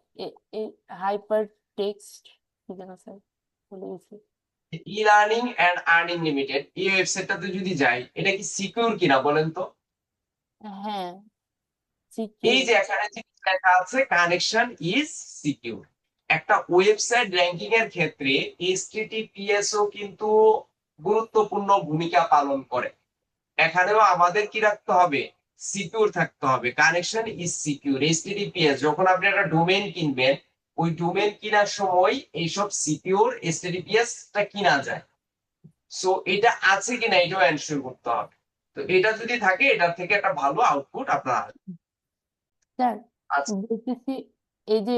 হাইপার টেক্সট কি যেন স্যার বলে গেছি। E learning and earning limited এই ওয়েবসাইটটাতে যদি যাই, এটা কি সিকিউর কিনা বলেন তো? হ্যাঁ, এই সিকিউর। যে এখানে যে লেখা আছে কানেকশন ইজ সিকিউর, একটা ওয়েবসাইট র্যাঙ্কিং এর ক্ষেত্রে এইচটিটিপিএস ও কিন্তু গুরুত্বপূর্ণ ভূমিকা পালন করে। এখানেও আমাদের কি রাখতে হবে? সিকিউর থাকতে হবে, কানেকশন ইজ সিকিউর। এইচটিটিপিএস যখন আপনি একটা ডোমেইন কিনবেন, ওই ডোমেইন কেনার সময় এইসব সিকিউর এইচটিটিপিএস টা কিনা যায়। সো এটা আছে কিনা এটাও এনশিওর করতে হবে। তো এটা যদি থাকে, এটার থেকে একটা ভালো আউটপুট আপনার আসবে। স্যার আচ্ছা, বলতেছি, এই যে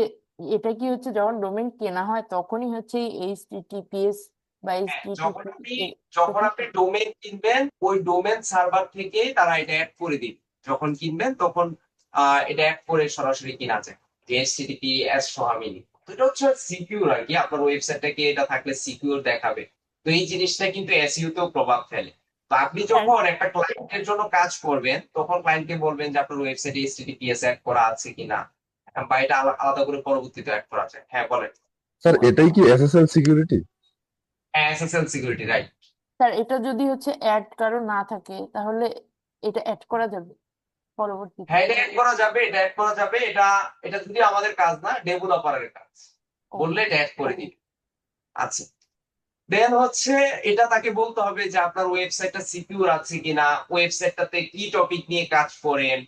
এটা কি হচ্ছে যখন ডোমেইন কেনা হয় তখনই হচ্ছে এইচটিটিপিএস বা হ্যাঁ, এইচটিটিপি যখন আপনি তখন? ডোমেইন কিনবেন, ওই ডোমেইন সার্ভার থেকে তারা এটা অ্যাড করে দিবে। যখন কিনবেন তখন এটা অ্যাড করে সরাসরি কিনা যায়, যে HTTPS সহ মিলি। তো এটা হচ্ছে সিকিউর আর কি, আপনার ওয়েবসাইটটাকে এটা থাকলে সিকিউর দেখাবে। তো এই জিনিসটা কিন্তু এসইও তেও প্রভাব ফেলে। তো আপনি স্যার যখন একটা ক্লায়েন্টের জন্য কাজ করবেন তখন ক্লায়েন্টকে বলবেন যে আপনার ওয়েবসাইটে HTTPS অ্যাড করা আছে কিনা, বা এটা আলাদা করে পরবর্তীতে অ্যাড করা যায়। হ্যাঁ বলেন। স্যার এটাই কি SSL security? SSL security, right. Sir এটা যদি হচ্ছে অ্যাড কারো না থাকে তাহলে এটা অ্যাড করা যাবে পরবর্তীতে? হ্যাঁ এটা অ্যাড করা যাবে, এটা অ্যাড করা যাবে। এটা এটা যদি আমাদের কাজ না, ডেভেলপারের কাজ, ও বললে এটা অ্যাড করে দিবে। আচ্ছা, দেন হচ্ছে এটা তাকে বলতে হবে যে আপনার ওয়েবসাইটটা সিকিউর আছে কিনা, ওয়েবসাইটটাতে কি টপিক নিয়ে কাজ করেন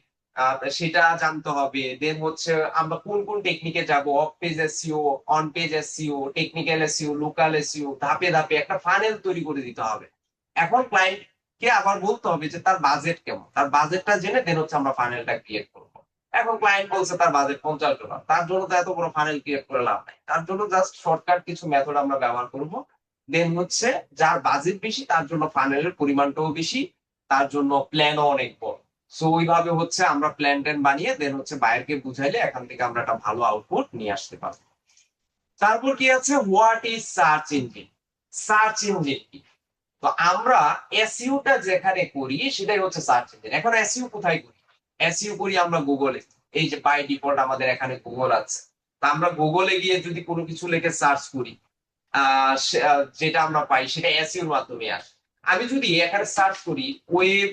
সেটা জানতে হবে। দেন হচ্ছে আমরা কোন কোন টেকনিকে যাব, of page SEO, on page SEO, technical SEO, local SEO, ধাপে ধাপে একটা ফানেল তৈরি করে দিতে হবে। এখন ক্লায়েন্ট কে আবার বলতে হবে যে তার বাজেট কেমন, তার বাজেটটা জেনে দেন হচ্ছে আমরা ফানেলটা ক্রিয়েট করবো। এখন ক্লায়েন্ট বলছে তার বাজেট $50, তার জন্য তো এত বড় ফানেল ক্রিয়েট করে লাভ নাই, তার জন্য জাস্ট শর্টকাট কিছু মেথড আমরা ব্যবহার করব। দেন হচ্ছে যার বাজেট বেশি তার জন্য ফানেলের পরিমাণটাও বেশি, তার জন্য প্ল্যানও অনেক বড়। সো ওইভাবে হচ্ছে আমরা প্ল্যান ট্যান বানিয়ে দেন হচ্ছে বায়ারকে বুঝাইলে এখান থেকে আমরা একটা ভালো আউটপুট নিয়ে আসতে পারবো। তারপর কি আছে, what is search engine. Search engine কি? তো আমরা এসইউটা যেখানে করি সেটাই হচ্ছে সার্চ ইঞ্জিন। এখন এসইউ কোথায় করি? এসইউ করি আমরা গুগলে। এই যে বাই ডিফল্ট আমাদের এখানে গুগল আছে। তা আমরা গুগলে গিয়ে যদি কোনো কিছু লিখে সার্চ করি, যেটা আমরা পাই সেটা এসইওর মাধ্যমে আসে। আমি যদি এখানে সার্চ করি ওয়েব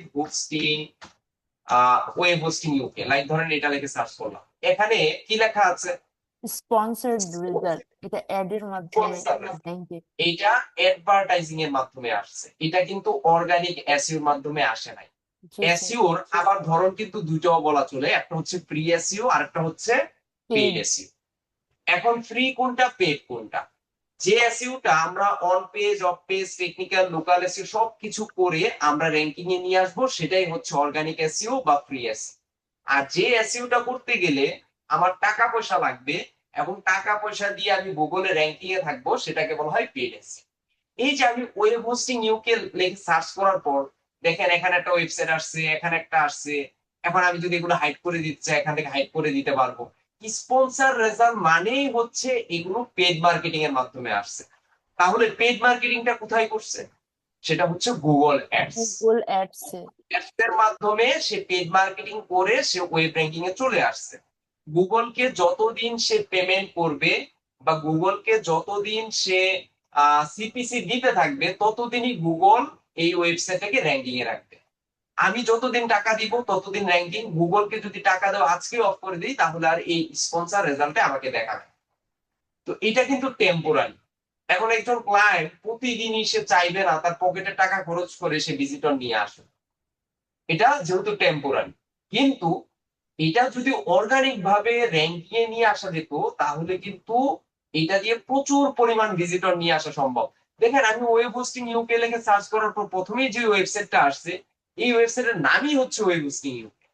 হোস্টিং ইউকে, লাইক ধরেন এটা লিখে সার্চ করলাম, এখানে কি লেখা আছে? স্পন্সর্ড রেজাল্ট, এটা অ্যাড এর মাধ্যমে ব্যাংকে। এইটা অ্যাডভার্টাইজিং এর মাধ্যমে আসছে, এটা কিন্তু অর্গানিক এসইওর মাধ্যমে আসে নাই। জি স্যার। এসইওর আবার ধরন কিন্তু দুইটাও বলা চলে, একটা হচ্ছে ফ্রি এসইও আর একটা হচ্ছে পেইড পেইড। এসইও। এখন ফ্রি কোনটা, পেইড কোনটা? যে এসইওটা আমরা on page, of page, technical, local SEO সবকিছু করে আমরা র্যাঙ্কিং এ নিয়ে আসবো, সেটাই হচ্ছে অর্গানিক এসইও বা ফ্রি এসইও। আর যে এসইওটা করতে গেলে আমার টাকা পয়সা লাগবে এবং টাকা পয়সা দিয়ে আমি গুগলে র্যাঙ্কিং এ থাকবো, সেটাকে বলা হয় পেইড এসইও। এই যে আমি ওয়েব হোস্টিং ইউকে লিখে সার্চ করার পর দেখেন এখানে একটা ওয়েবসাইট আসছে, এখানে একটা আসছে। এখন আমি যদি এগুলো হাইড করে দিতে চাই এখান থেকে হাইড করে দিতে পারবো। স্পন্সর রেজাল্ট মানেই হচ্ছে এগুলো পেড মার্কেটিং এর মাধ্যমে আসছে। তাহলে পেড মার্কেটিংটা কোথায় করছে? সেটা হচ্ছে গুগল অ্যাডস। গুগল অ্যাডসে। অ্যাডস এর মাধ্যমে সে পেড মার্কেটিং করে সে ওয়েব র্যাঙ্কিং এ চলে আসছে। গুগলকে যতদিন সে পেমেন্ট করবে বা গুগলকে যতদিন সে সিপিসি দিতে থাকবে ততদিনই গুগল এই ওয়েবসাইটটাকে র্যাঙ্কিং এ রাখবে। আমি যতদিন টাকা দিব ততদিন র্যাঙ্কিং। গুগলকে যদি টাকা দেওয়া আজকে অফ করে দিই তাহলে আর এই স্পন্সর রেজাল্টে আমাকে দেখাবে। তো এটা কিন্তু টেম্পোরারি। এখন একজন ক্লায়েন্ট প্রতিদিনই সে চাইবে না তার পকেটে টাকা খরচ করে সে ভিজিটর নিয়ে আসে, এটা যেহেতু টেম্পোরারি। কিন্তু এটা যদি অর্গানিক ভাবে র্যাঙ্কিং এ নিয়ে আসা যেত তাহলে কিন্তু এটা দিয়ে প্রচুর পরিমাণ ভিজিটর নিয়ে আসা সম্ভব। দেখেন আমি ওয়েব হোস্টিং ইউকে লিখে সার্চ করার পর প্রথমেই যে ওয়েবসাইটটা আসছে এই ওয়েবসাইটের নামই হচ্ছে ওয়েব হোস্টিং ইউকে।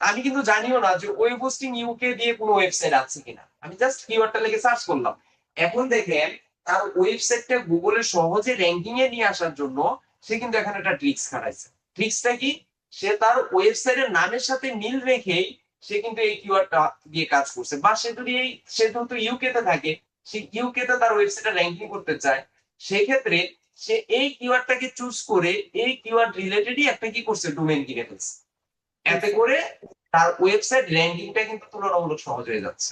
আমি কিন্তু জানিও না যে ওয়েব হোস্টিং ইউকে দিয়ে কোনো ওয়েবসাইট আছে কিনা, আমি জাস্ট কিওয়ার্ডটা লিখে সার্চ করলাম। এখন দেখেন তার ওয়েবসাইটটা গুগলে সহজে র্যাঙ্কিং এ নিয়ে আসার জন্য সে কিন্তু এখানে একটা ট্রিক্স খাটাইছে। ট্রিক্সটা কি? সে তার ওয়েবসাইটের নামের সাথে মিল রেখেই সে কিন্তু এই কিওয়ার্ডটা দিয়ে কাজ করছে। বা সে যদি সে যেহেতু ইউকে তে থাকে, সে ইউকে তে তার ওয়েবসাইটে র্যাঙ্কিং করতে চায়, সেক্ষেত্রে সে এই কিওয়ার্ডটাকে চুজ করে এই কিওয়ার্ড রিলেটেডই একটা কি করছে, ডোমেইন কিনে ফেলছে। এতে করে তার ওয়েবসাইট র্যাঙ্কিংটা কিন্তু তুলনামূলক সহজ হয়ে যাচ্ছে,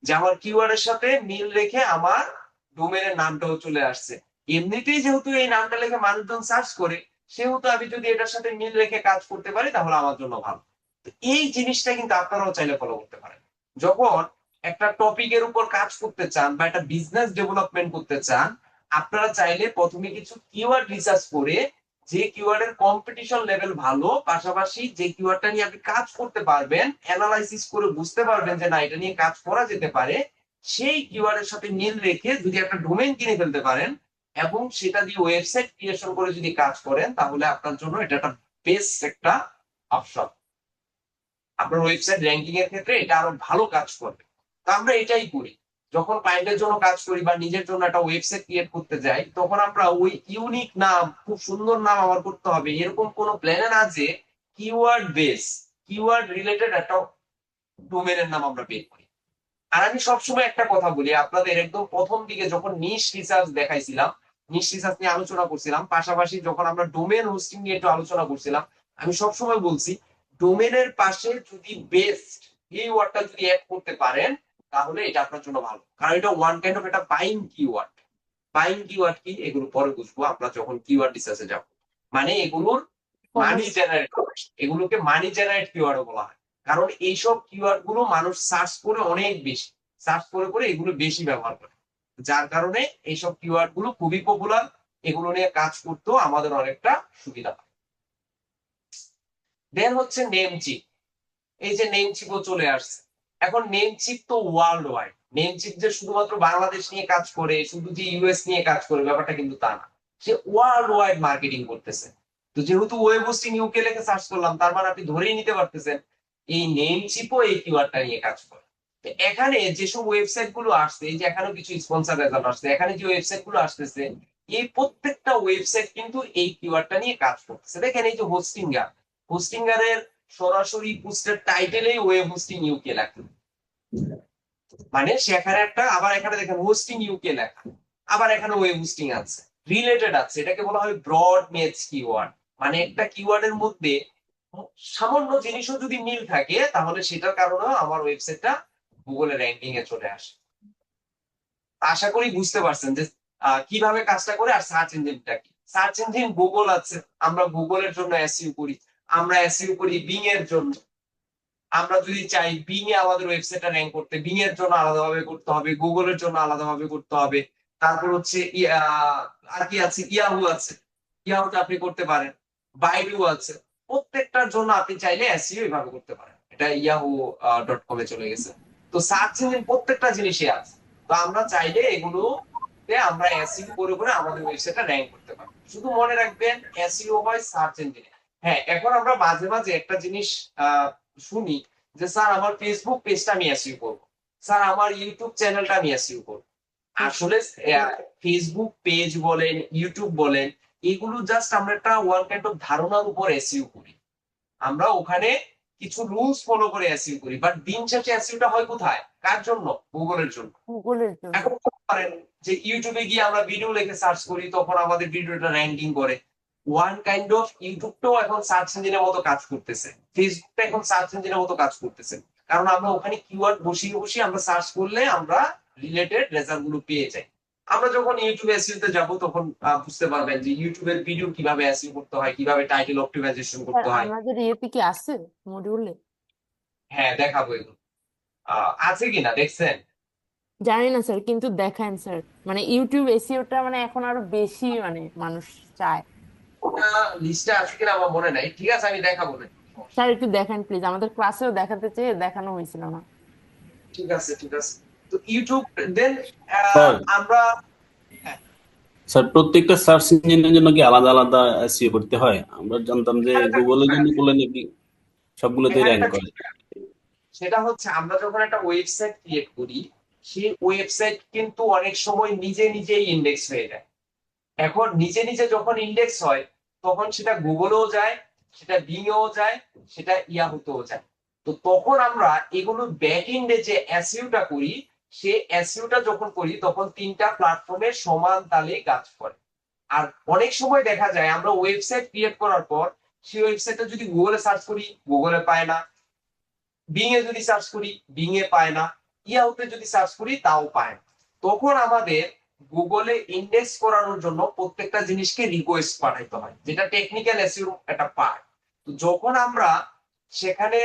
যে আমার কিওয়ার্ড এর সাথে মিল রেখে আমার ডোমেনের নামটাও চলে আসছে। এমনিতেই যেহেতু এই নামটা লিখে মানুষজন সার্চ করে, সেহেতু আমি যদি এটার সাথে মিল রেখে কাজ করতে পারি তাহলে আমার জন্য ভালো। তো এই জিনিসটা কিন্তু আপনারাও চাইলে ফলো করতে পারেন। যখন একটা টপিকের উপর কাজ করতে চান বা একটা বিজনেস ডেভেলপমেন্ট করতে চান, আপনারা চাইলে প্রথমে কিছু কিওয়ার্ড রিসার্চ করে যে কিওয়ার্ডের কম্পিটিশন লেভেল ভালো, পাশাপাশি যে কিওয়ার্ডটা নিয়ে আপনি কাজ করতে পারবেন, অ্যানালাইসিস করে বুঝতে পারবেন যে না এটা নিয়ে কাজ করা যেতে পারে, সেই কিওয়ার্ডের সাথে মিল রেখে যদি একটা ডোমেইন কিনে ফেলতে পারেন এবং সেটা দিয়ে ওয়েবসাইট ক্রিয়েশন করে যদি কাজ করেন তাহলে আপনার জন্য এটা একটা বেস্ট একটা অপশন। আপনার ওয়েবসাইট র্যাঙ্কিং এর ক্ষেত্রে এটা আরো ভালো কাজ করবে। তো আমরা এটাই করি যখন ক্লায়েন্টের জন্য কাজ করি বা নিজের জন্য একটা ওয়েবসাইট ক্রিয়েট করতে যাই, তখন আমরা ওই ইউনিক নাম, খুব সুন্দর নাম আমার করতে হবে এরকম কোনো প্ল্যানে না, যে কিওয়ার্ড বেস কিওয়ার্ড রিলেটেড একটা ডোমেনের নাম আমরা বের করি। আর আমি সবসময় একটা কথা বলি আপনাদের, একদম প্রথম দিকে যখন নিশ রিসার্চ দেখাইছিলাম, নিশ রিসার্চ নিয়ে আলোচনা করছিলাম, পাশাপাশি যখন আমরা ডোমেন হোস্টিং নিয়ে একটু আলোচনা করছিলাম, আমি সবসময় বলছি ডোমেনের পাশে যদি বেস্ট এই ওয়ার্ডটা যদি অ্যাড করতে পারেন তাহলে এটা আপনার জন্য ভালো, কারণ এটা ওয়ান কাইন্ড অফ একটা বাইং কিওয়ার্ড। বাইং কিওয়ার্ড কি এগুলো পরে বুঝবো আমরা যখন কিওয়ার্ড রিসার্চে যাব। মানে এগুলোর মানি জেনারেট, এগুলোকে মানি জেনারেট কিওয়ার্ড বলা হয়, কারণ এইসব কিওয়ার্ড গুলো মানুষ সার্চ করে অনেক বেশি, সার্চ করে করে এগুলো বেশি ব্যবহার করে, যার কারণে এইসব কিওয়ার্ড গুলো খুবই পপুলার। এগুলো নিয়ে কাজ করতেও আমাদের অনেকটা সুবিধা হয়। দেন হচ্ছে নেম চিপ। এই যে নেম চিপও চলে আসছে। এখন নেম চিপ তো ওয়ার্ল্ড ওয়াইড, নেম চিপ যে শুধুমাত্র বাংলাদেশ নিয়ে কাজ করে, শুধু যে ইউএস নিয়ে কাজ করে ব্যাপারটা কিন্তু তা না, সে ওয়ার্ল্ড ওয়াইড মার্কেটিং করতেছে। তো যেহেতু ওয়েব হোস্টিং ইউকে লেখে সার্চ করলাম, তার মানে আপনি ধরেই নিতে পারতেছেন এই নেম চিপও এই কিওয়ার্ডটা নিয়ে কাজ করে। তো এখানে যেসব ওয়েবসাইট গুলো আসছে, এই যে এখানেও কিছু স্পন্সর রেজাল্ট আসছে, এখানে যে ওয়েবসাইট গুলো আসতেছে এই প্রত্যেকটা ওয়েবসাইট কিন্তু এই কিওয়ার্ডটা নিয়ে কাজ করতেছে। দেখেন এই যে হোস্টিঙ্গার, হোস্টিঙ্গারের সরাসরি পোস্টের টাইটেলেই ওয়েব হোস্টিং ইউকে লেখা, মানে সেখানে একটা, আবার এখানে দেখেন হোস্টিং ইউকে লেখা, আবার এখানে ওয়েব হোস্টিং আছে, রিলেটেড আছে। এটাকে বলা হয় ব্রড মেথস কিওয়ার্ড। মানে একটা কিওয়ার্ডের মধ্যে সামান্য জিনিসও যদি মিল থাকে তাহলে সেটার কারণে আমার ওয়েবসাইটটা গুগলে র্যাঙ্কিং এ চলে আসে। আশা করি বুঝতে পারছেন যে কিভাবে কাজটা করে। আর সার্চ ইঞ্জিনটা কি, সার্চ ইঞ্জিন গুগল আছে, আমরা গুগলের জন্য এসইও করি, আমরা এসইও করি বিং এর জন্য। আমরা যদি চাই বিং এ আমাদের ওয়েবসাইটটা র্যাঙ্ক করতে, বিং এর জন্য আলাদাভাবে করতে হবে, গুগলের জন্য আলাদাভাবে করতে হবে। তারপর হচ্ছে আর কি আছে, ইয়াহু আছে, ইয়াহুতে আপনি করতে পারেন, বাইডু আছে। প্রত্যেকটার জন্য আপনি চাইলে এসইও এভাবে করতে পারেন। এটা ইয়াহু.com এ চলে গেছে। তো সার্চ ইঞ্জিন প্রত্যেকটা জিনিসই আছে। তো আমরা চাইলে এগুলোতে আমরা এসইও করে করে আমাদের ওয়েবসাইটটা র্যাঙ্ক করতে পারি। শুধু মনে রাখবেন এসইও হয় সার্চ ইঞ্জিনে। হ্যাঁ, এখন আমরা মাঝে মাঝে একটা জিনিস শুনি যে স্যার আমার ফেসবুক পেজটা আমি এসইও করবো, স্যার আমার ইউটিউব চ্যানেলটা আমি এসইও করবো। আসলে ফেসবুক পেজ বলেন, ইউটিউব বলেন, এগুলো জাস্ট আমরা একটা ওয়ান কাইন্ড অফ ধারণার উপর এসইও করি। আমরা ওখানে কিছু রুলস ফলো করে এসইও করি, বাট দিন শেষে এসইওটা হয় কোথায়, কার জন্য? গুগলের জন্য। গুগলের জন্য। এখন বলতে পারেন যে ইউটিউবে গিয়ে আমরা ভিডিও লিখে সার্চ করি, তখন আমাদের ভিডিওটা র্যাঙ্কিং করে। ওয়ান কাইন্ড অফ ইউটিউবটাও এখন সার্চ ইঞ্জিনের মতো কাজ করতেছে, ফেসবুকটা এখন সার্চ ইঞ্জিনের মতো কাজ করতেছে, কারণ আমরা ওখানে কিওয়ার্ড বসিয়ে বসিয়ে আমরা সার্চ করলে আমরা রিলেটেড রেজাল্ট গুলো পেয়ে যাই। আমরা যখন ইউটিউব এসইও তে যাব তখন বুঝতে পারবেন যে ইউটিউবের ভিডিও কিভাবে এসইও করতে হয়, কিভাবে টাইটেল অপটিমাইজেশন স্যার করতে হয়। আমাদের ইয়েতে কি আছে মডিউলে? হ্যাঁ, দেখাবো এগুলো। আছে কিনা দেখছেন? জানি না স্যার, কিন্তু দেখান স্যার। মানে ইউটিউব এসইওটা মানে এখন আরো বেশি মানে মানুষ চায়। ওটা লিস্টে আছে কিনা আমার মনে নাই, ঠিক আছে আমি দেখাবো না। স্যার একটু দেখান প্লিজ, আমাদের ক্লাসেও দেখাতে চেয়ে দেখানো হয়েছিল না। ঠিক আছে ঠিক আছে। তো ইউটিউব দেন স্যার আমরা, হ্যাঁ, স্যার প্রত্যেকটা সার্চ ইঞ্জিনের জন্য কি আলাদা আলাদা এসইও করতে হয়? আমরা জানতাম যে এখানে একটা গুগলের বিষয় জন্য আছে, করলে নাকি সবগুলোতেই এখানে র্যাঙ্ক একটা করে। বিষয় আছে। সেটা হচ্ছে আমরা যখন একটা ওয়েবসাইট ক্রিয়েট করি, সেই ওয়েবসাইট কিন্তু অনেক সময় নিজে নিজেই ইন্ডেক্স হয়ে যায়। এখন নিজে নিজে যখন ইন্ডেক্স হয় তখন সেটা গুগলেও যায়, সেটা বিং এও যায়, সেটা ইয়াহুতেও যায়। তো তখন আমরা এগুলো ব্যাক এন্ডে যে এসইওটা করি, সে এসইওটা যখন করি তখন তিনটা প্ল্যাটফর্মের সমান তালে কাজ করে। আর অনেক সময় দেখা যায় আমরা ওয়েবসাইট ক্রিয়েট করার পর সেই ওয়েবসাইটটা যদি গুগলে সার্চ করি গুগলে পায় না, বিং এ যদি সার্চ করি বিং এ পায় না, ইয়াহুতে যদি সার্চ করি তাও পায় না। তখন আমাদের গুগলে ইন্ডেক্স করানোর জন্য প্রত্যেকটা জিনিসকে রিকোয়েস্ট পাঠাইতে হয়, যেটা টেকনিক্যাল এসইও একটা পার্ট। তো যখন আমরা সেখানে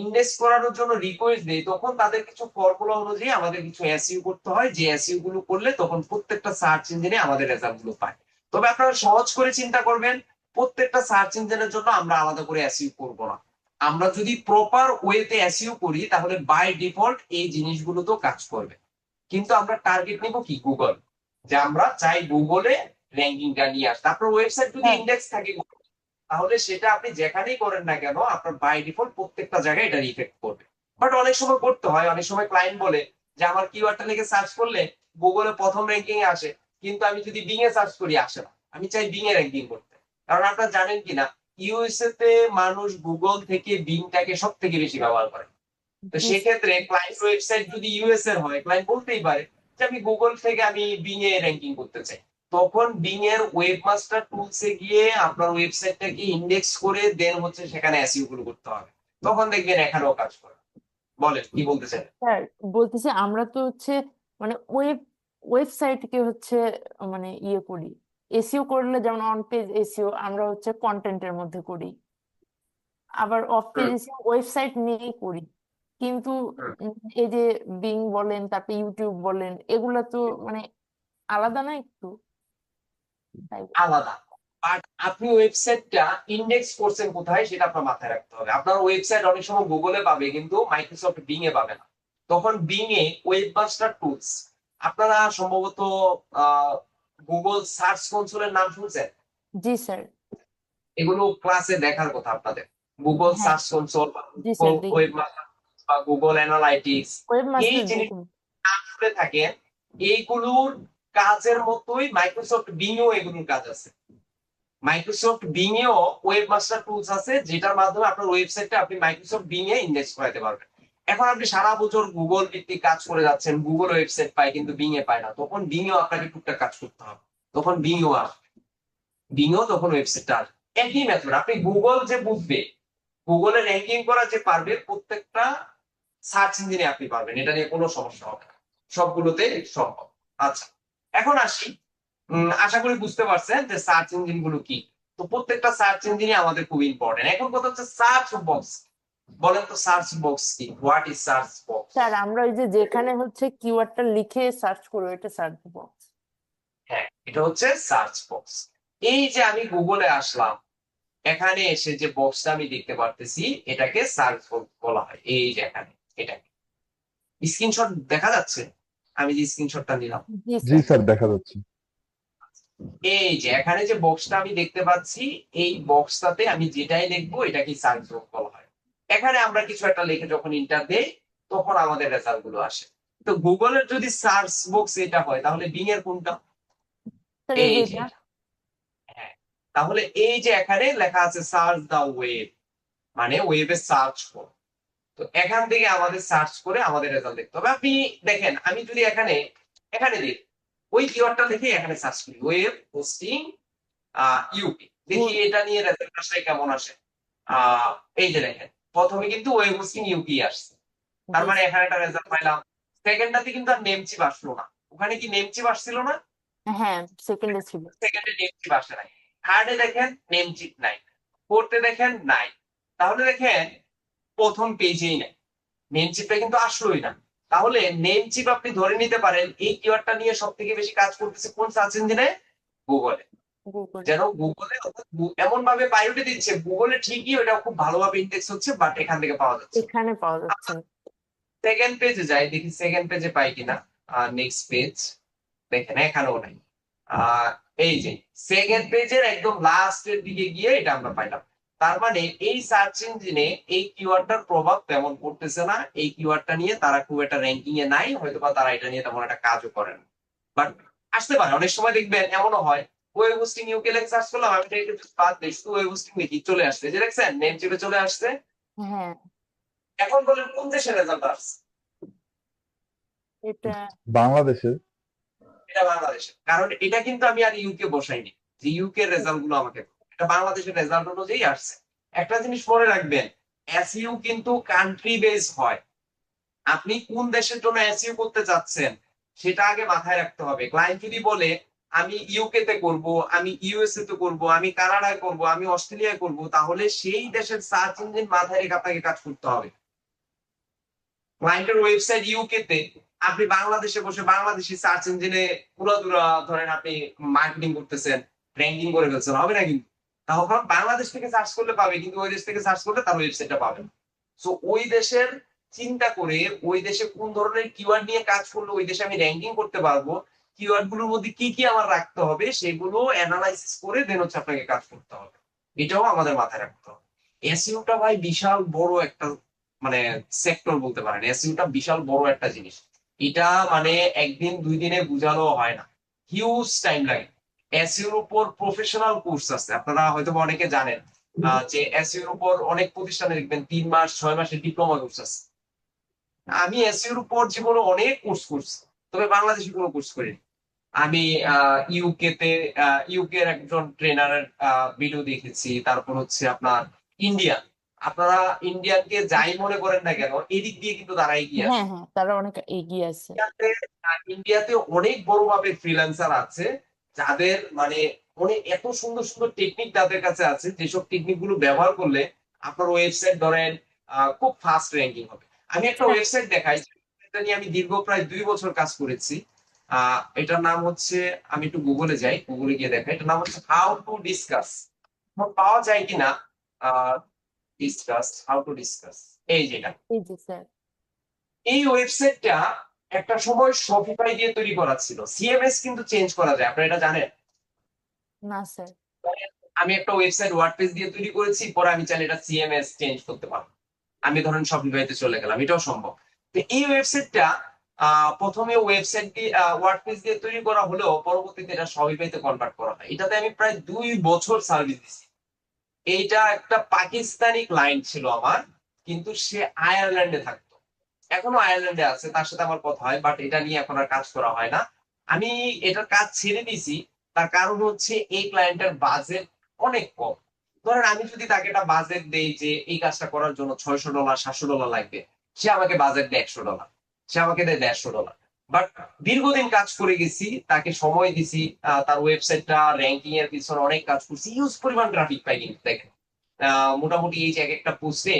ইন্ডেক্স করানোর জন্য রিকোয়েস্ট দেই তখন তাদের কিছু ফর্মুলা অনুযায়ী আমাদের কিছু এসইও করতে হয়, যে এসইও গুলো করলে তখন প্রত্যেকটা সার্চ ইঞ্জিনে আমাদের রেজাল্ট গুলো পায়। তবে আপনারা সহজ করে চিন্তা করবেন, প্রত্যেকটা সার্চ ইঞ্জিনের জন্য আমরা আলাদা করে এসইও করব না। আমরা যদি প্রপার ওয়েতে এসইও করি তাহলে বাই ডিফল্ট এই জিনিসগুলো তো কাজ করবে। কিন্তু আমরা টার্গেট নিব কি, গুগল, যে আমরা চাই গুগলে র্যাঙ্কিংটা নিয়ে আসতে। আপনার ওয়েবসাইট যদি হ্যাঁ ইন্ডেক্স থাকে তাহলে সেটা আপনি যেখানেই করেন না কেন আপনার বাই ডিফল্ট প্রত্যেকটা জায়গায় এটা ইফেক্ট করবে। বাট অনেক সময় করতে হয়, অনেক সময় ক্লায়েন্ট বলে যে আমার কিওয়ার্ডটা লিখে সার্চ করলে গুগলে প্রথম র্যাঙ্কিং এ আসে, কিন্তু আমি যদি বিং এ সার্চ করি আসে না, আমি চাই বিং এ র্যাঙ্কিং করতে। কারণ আপনারা জানেন কিনা ইউএসএ তে মানুষ গুগল থেকে বিংটাকে সব থেকে বেশি ব্যবহার করে। তো জি সেক্ষেত্রে ক্লায়েন্ট ওয়েবসাইট যদি ইউএস এর হয়, ক্লায়েন্ট বলতেই পারে যে আমি গুগল থেকে আমি বিং এ র্যাঙ্কিং করতে চাই। তখন বিং এর ওয়েবমাস্টার টুলসে গিয়ে আপনার ওয়েবসাইটটাকে ইন্ডেক্স করে দেন হচ্ছে সেখানে এসইও গুলো করতে হবে। তখন দেখবেন এখানেও কাজ করে। বলেন কি বলতে চান? স্যার, বলতেছি আমরা তো হচ্ছে মানে ওয়েবসাইটকে হচ্ছে মানে ইয়ে করি, এসইও করলে যেমন অন পেজ এসইও আমরা হচ্ছে কন্টেন্টের মধ্যে করি, আবার of page hmm, SEO website নিয়েই করি। কিন্তু হুম, এই যে বিং বলেন, তারপরে ইউটিউব বলেন, এগুলা তো মানে আলাদা না একটু, তাই আলাদা। বাট আপনি ওয়েবসাইটটা ইন্ডেক্স করছেন কোথায় সেটা আপনার মাথায় রাখতে হবে। আপনার ওয়েবসাইট অনেক সময় গুগলে পাবে কিন্তু মাইক্রোসফট বিং এ পাবে না। তখন বিং এ ওয়েবমাস্টার টুলস, আপনারা সম্ভবত গুগল সার্চ কনসোলের নাম শুনছেন? জি স্যার। এগুলো ক্লাসে দেখার কথা আপনাদের। গুগল হ্যাঁ, সার্চ কনসোল বা জি গুগল স্যার দেখি। ওয়েবমাস্টার বা গুগল অ্যানালাইটিক্স, ওয়েব এই মাস্টার জিনিস দেখুন। নাম শুনে থাকেন। এইগুলোর কাজের মতোই মাইক্রোসফট বিং এও এগুলোর কাজ আছে। মাইক্রোসফট বিং এও ওয়েবমাস্টার টুলস আছে যেটার মাধ্যমে আপনার ওয়েবসাইটটা আপনি মাইক্রোসফট বিং এ ইন্ডেক্স করাতে পারবেন। এখন আপনি সারা বছর গুগল ভিত্তিক কাজ করে যাচ্ছেন, গুগল ওয়েবসাইট পায় কিন্তু বিং এ পায় না, তখন বিং এও আপনাকে টুকটাক কাজ করতে হবে। তখন বিং এও আসবে, বিং এও তখন ওয়েবসাইটটা আসবে। একই মেথড, আপনি গুগল যে বুঝবে, গুগলে র্যাঙ্কিং করা যে পারবে, প্রত্যেকটা সার্চ ইঞ্জিনে আপনি পারবেন, এটা নিয়ে কোনো সমস্যা হবে না, সবগুলোতে সম্ভব। আচ্ছা, এখন আসি, আশা করি বুঝতে পারছেন যে সার্চ ইঞ্জিন গুলো কি। তো প্রত্যেকটা সার্চ ইঞ্জিনই আমাদের খুব ইম্পর্টেন্ট। এখন কথা হচ্ছে সার্চ বক্স। বলেন তো সার্চ বক্স কি, what is search box? Sir, আমরা ওই যে যেখানে হচ্ছে কিওয়ার্ডটা লিখে সার্চ করবো, এটা সার্চ বক্স। হ্যাঁ, এটা হচ্ছে সার্চ বক্স। এই যে আমি গুগলে আসলাম, এখানে এসে যে বক্সটা আমি দেখতে পারতেছি এটাকে সার্চ বক্স বলা হয়। এই যে এখানে, এটা স্ক্রিনশট দেখা যাচ্ছে, আমি যে স্ক্রিনশটটা নিলাম। জি জি স্যার। স্যার, দেখা যাচ্ছে। এই যে এখানে যে বক্সটা আমি দেখতে পাচ্ছি, এই বক্সটাতে আমি যেটাই লিখবো এটাকে সার্চ বক্স বলা হয়। এখানে আমরা কিছু একটা লিখে যখন ইন্টার দেই তখন আমাদের রেজাল্ট গুলো আসে। তো গুগলের যদি সার্চ বক্স এটা হয় তাহলে বিং এর কোনটা? স্যার, এই এই যে যে এটা। এটা। হ্যাঁ, তাহলে এই যে এখানে লেখা আছে সার্চ দা ওয়েব, মানে ওয়েবে সার্চ করো। তো এখান থেকে আমাদের সার্চ করে আমাদের রেজাল্ট দেখতে হবে। আপনি দেখেন, আমি যদি এখানে এখানে দিই, ওই কিওয়ার্ডটা লিখে এখানে সার্চ করি ওয়েব হোস্টিং ইউপি, দেখি গুড। এটা নিয়ে রেজাল্ট আসলে কেমন আসে। এই যে দেখেন, প্রথমে কিন্তু ওয়েব হোস্টিং ইউপি আসছে, তার জি মানে এখানে একটা রেজাল্ট পাইলাম। সেকেন্ডটাতে কিন্তু আর নেমচিপ আসলো না, ওখানে কি নেমচিপ আসছিল না? হ্যাঁ, সেকেন্ডে ছিল। সেকেন্ডে নেমচিপ আসে নাই। থার্ডে দেখেন নেমচিপ নাই, ফোর্থে দেখেন নাই। তাহলে দেখেন প্রথম পেজেই নাই, নেমচিপটা কিন্তু আসলোই না। তাহলে নেমচিপ আপনি ধরে নিতে পারেন এই কিওয়ার্ডটা নিয়ে সব থেকে বেশি কাজ করতেছে কোন সার্চ ইঞ্জিনে? গুগলে। গুগল। যেন গুগলে এমন ভাবে প্রায়োরিটি দিচ্ছে, গুগলে ঠিকই ওটা খুব ভালোভাবে ইন্ডেক্স হচ্ছে, বাট এখান থেকে পাওয়া যাচ্ছে। এখানে পাওয়া যাচ্ছে না। সেকেন্ড পেজে যাই, দেখি সেকেন্ড পেজে পাই কিনা। নেক্সট পেজ, দেখেন এখানেও নাই। আহ এই যে সেকেন্ড পেজের একদম লাস্টের দিকে গিয়ে এটা আমরা পাইলাম। তার মানে এই সার্চ ইঞ্জিনে এই কিওয়ার্ডটার প্রভাব তেমন পড়তেছে না, এই কিওয়ার্ডটা নিয়ে তারা খুব একটা র্যাঙ্কিং এ নাই, হয়তোবা তারা এটা নিয়ে তেমন একটা কাজও করেন। বাট আসতে পারে, অনেক সময় দেখবেন এমনও হয়, ওয়েব হোস্টিং ইউকে লেখে সার্চ করলাম, আমি এটা বাদ দিই, শুধু ওয়েব হোস্টিং দেখি চলে আসছে, যে দেখছেন নেম চিপে চলে আসছে। হ্যাঁ, এখন বলেন কোন দেশের রেজাল্ট আসছে? এটা বাংলাদেশের। এটা বাংলাদেশের, কারণ এটা কিন্তু আমি আর ইউকে বসাইনি যে ইউকে রেজাল্ট গুলো আমাকে দাও। এটা বাংলাদেশের রেজাল্ট অনুযায়ী আসছে। একটা জিনিস মনে রাখবেন, এসইউ কিন্তু কান্ট্রি বেস হয়। আপনি কোন দেশের জন্য এসইউ করতে চাচ্ছেন সেটা আগে মাথায় রাখতে হবে। ক্লায়েন্ট যদি বলে আমি ইউকে তে করব, আমি ইউএসএ তে করব, আমি কানাডায় করব, আমি অস্ট্রেলিয়ায় করব, তাহলে সেই দেশের সার্চ ইঞ্জিন মাথায় রেখে আপনাকে কাজ করতে হবে। ক্লায়েন্টের ওয়েবসাইট ইউকে তে, আপনি বাংলাদেশে বসে বাংলাদেশি সার্চ ইঞ্জিনে পুরোদুরা ধরেন আপনি মার্কেটিং করতেছেন, র্যাঙ্কিং করে ফেলছেন, হবে না কিন্তু। তখন বাংলাদেশ থেকে সার্চ করলে পাবে, কিন্তু ওই দেশ থেকে সার্চ করলে তার ওয়েবসাইটটা পাবে না। সো ওই দেশের চিন্তা করে ওই দেশে কোন ধরনের কিওয়ার্ড নিয়ে কাজ করলে ওই দেশে আমি র্যাঙ্কিং করতে পারবো, কিওয়ার্ড গুলোর মধ্যে কি কি আমার রাখতে হবে সেগুলো অ্যানালাইসিস করে দেন হচ্ছে আপনাকে কাজ করতে হবে। এটাও আমাদের মাথায় রাখতে হবে। এসইওটা ভাই বিশাল বড় একটা মানে সেক্টর বলতে পারেন, এসইওটা বিশাল বড় একটা জিনিস। এটা মানে একদিন দুই দিনে বোঝানো হয় না, হিউজ টাইম লাগে। এসইওর উপর প্রফেশনাল কোর্স আছে, আপনারা হয়তো অনেকে জানেন। যে এসইও এর উপর অনেক প্রতিষ্ঠানে দেখবেন 3 মাস 6 মাসের ডিপ্লোমা কোর্স আছে। আমি এসইও এর উপর জীবনে অনেক কোর্স করছি, তবে বাংলাদেশে কোনো কোর্স করিনি। আমি ইউকে তে ইউকে এর একজন ট্রেনারের ভিডিও দেখেছি, তারপর হচ্ছে আপনার ইন্ডিয়ান, আপনারা ইন্ডিয়ানকে যাই মনে করেন না কেন, এদিক দিয়ে কিন্তু তারা এগিয়ে হ্যাঁ আছে। হ্যাঁ, তারা অনেক এগিয়ে আছে। ইন্ডিয়াতে ইন্ডিয়াতে অনেক বড় মাপের ফ্রিল্যান্সার আছে, যাদের মানে অনেক এত সুন্দর সুন্দর টেকনিক তাদের কাছে আছে, যেসব টেকনিক গুলো ব্যবহার করলে আপনার ওয়েবসাইট ধরেন খুব ফাস্ট র্যাঙ্কিং হবে। আমি একটা হ্যাঁ, ওয়েবসাইট দেখাই, এটা নিয়ে আমি দীর্ঘ প্রায় 2 বছর কাজ করেছি। এটার নাম হচ্ছে, আমি একটু গুগলে যাই, গুগলে গিয়ে দেখাই, এটার নাম হচ্ছে হাউ টু ডিসকাস। পাওয়া যায় কিনা, ডিসকাস, হাউ টু ডিসকাস, এই যেটা। এই যে স্যার। এই ওয়েবসাইটটা একটা সময় শপিফাই দিয়ে তৈরি করা ছিল, সিএমএস কিন্তু চেঞ্জ করা যায়, আপনারা এটা জানেন? না স্যার। আমি একটা ওয়েবসাইট ওয়ার্ডপ্রেস দিয়ে তৈরি করেছি, পরে আমি চাইলে এটা সিএমএস চেঞ্জ করতে পারবো। আমি ধরেন শপিফাইতে চলে গেলাম, এটাও সম্ভব। তো এই ওয়েবসাইটটা প্রথমে ওয়েবসাইট দিয়ে ওয়ার্ডপ্রেস দিয়ে তৈরি করা হলেও পরবর্তীতে এটা শপিফাইতে কনভার্ট করা হয়। এটাতে আমি প্রায় 2 বছর সার্ভিস দিছি। এইটা একটা পাকিস্তানি ক্লায়েন্ট ছিল আমার, কিন্তু সে আয়ারল্যান্ডে থাকতো, এখনো আয়ারল্যান্ডে আছে, তার সাথে আমার কথা হয়, বাট এটা নিয়ে এখন আর কাজ করা হয় না। আমি এটার কাজ ছেড়ে দিছি, তার কারণ হচ্ছে এই ক্লায়েন্টের বাজেট অনেক কম। ধরেন আমি যদি তাকে একটা বাজেট দেই যে এই কাজটা করার জন্য $600 $700 লাগবে, সে আমাকে বাজেট দেয় $100, সে আমাকে দেয় $150। বাট দীর্ঘদিন কাজ করে গেছি, তাকে সময় দিছি, তার ওয়েবসাইটটা র্যাঙ্কিং এর পিছনে অনেক কাজ করছি, ইউজ পরিমাণ ট্রাফিক পাই কিন্তু দেখেন। মোটামুটি এই যে এক একটা পোস্টে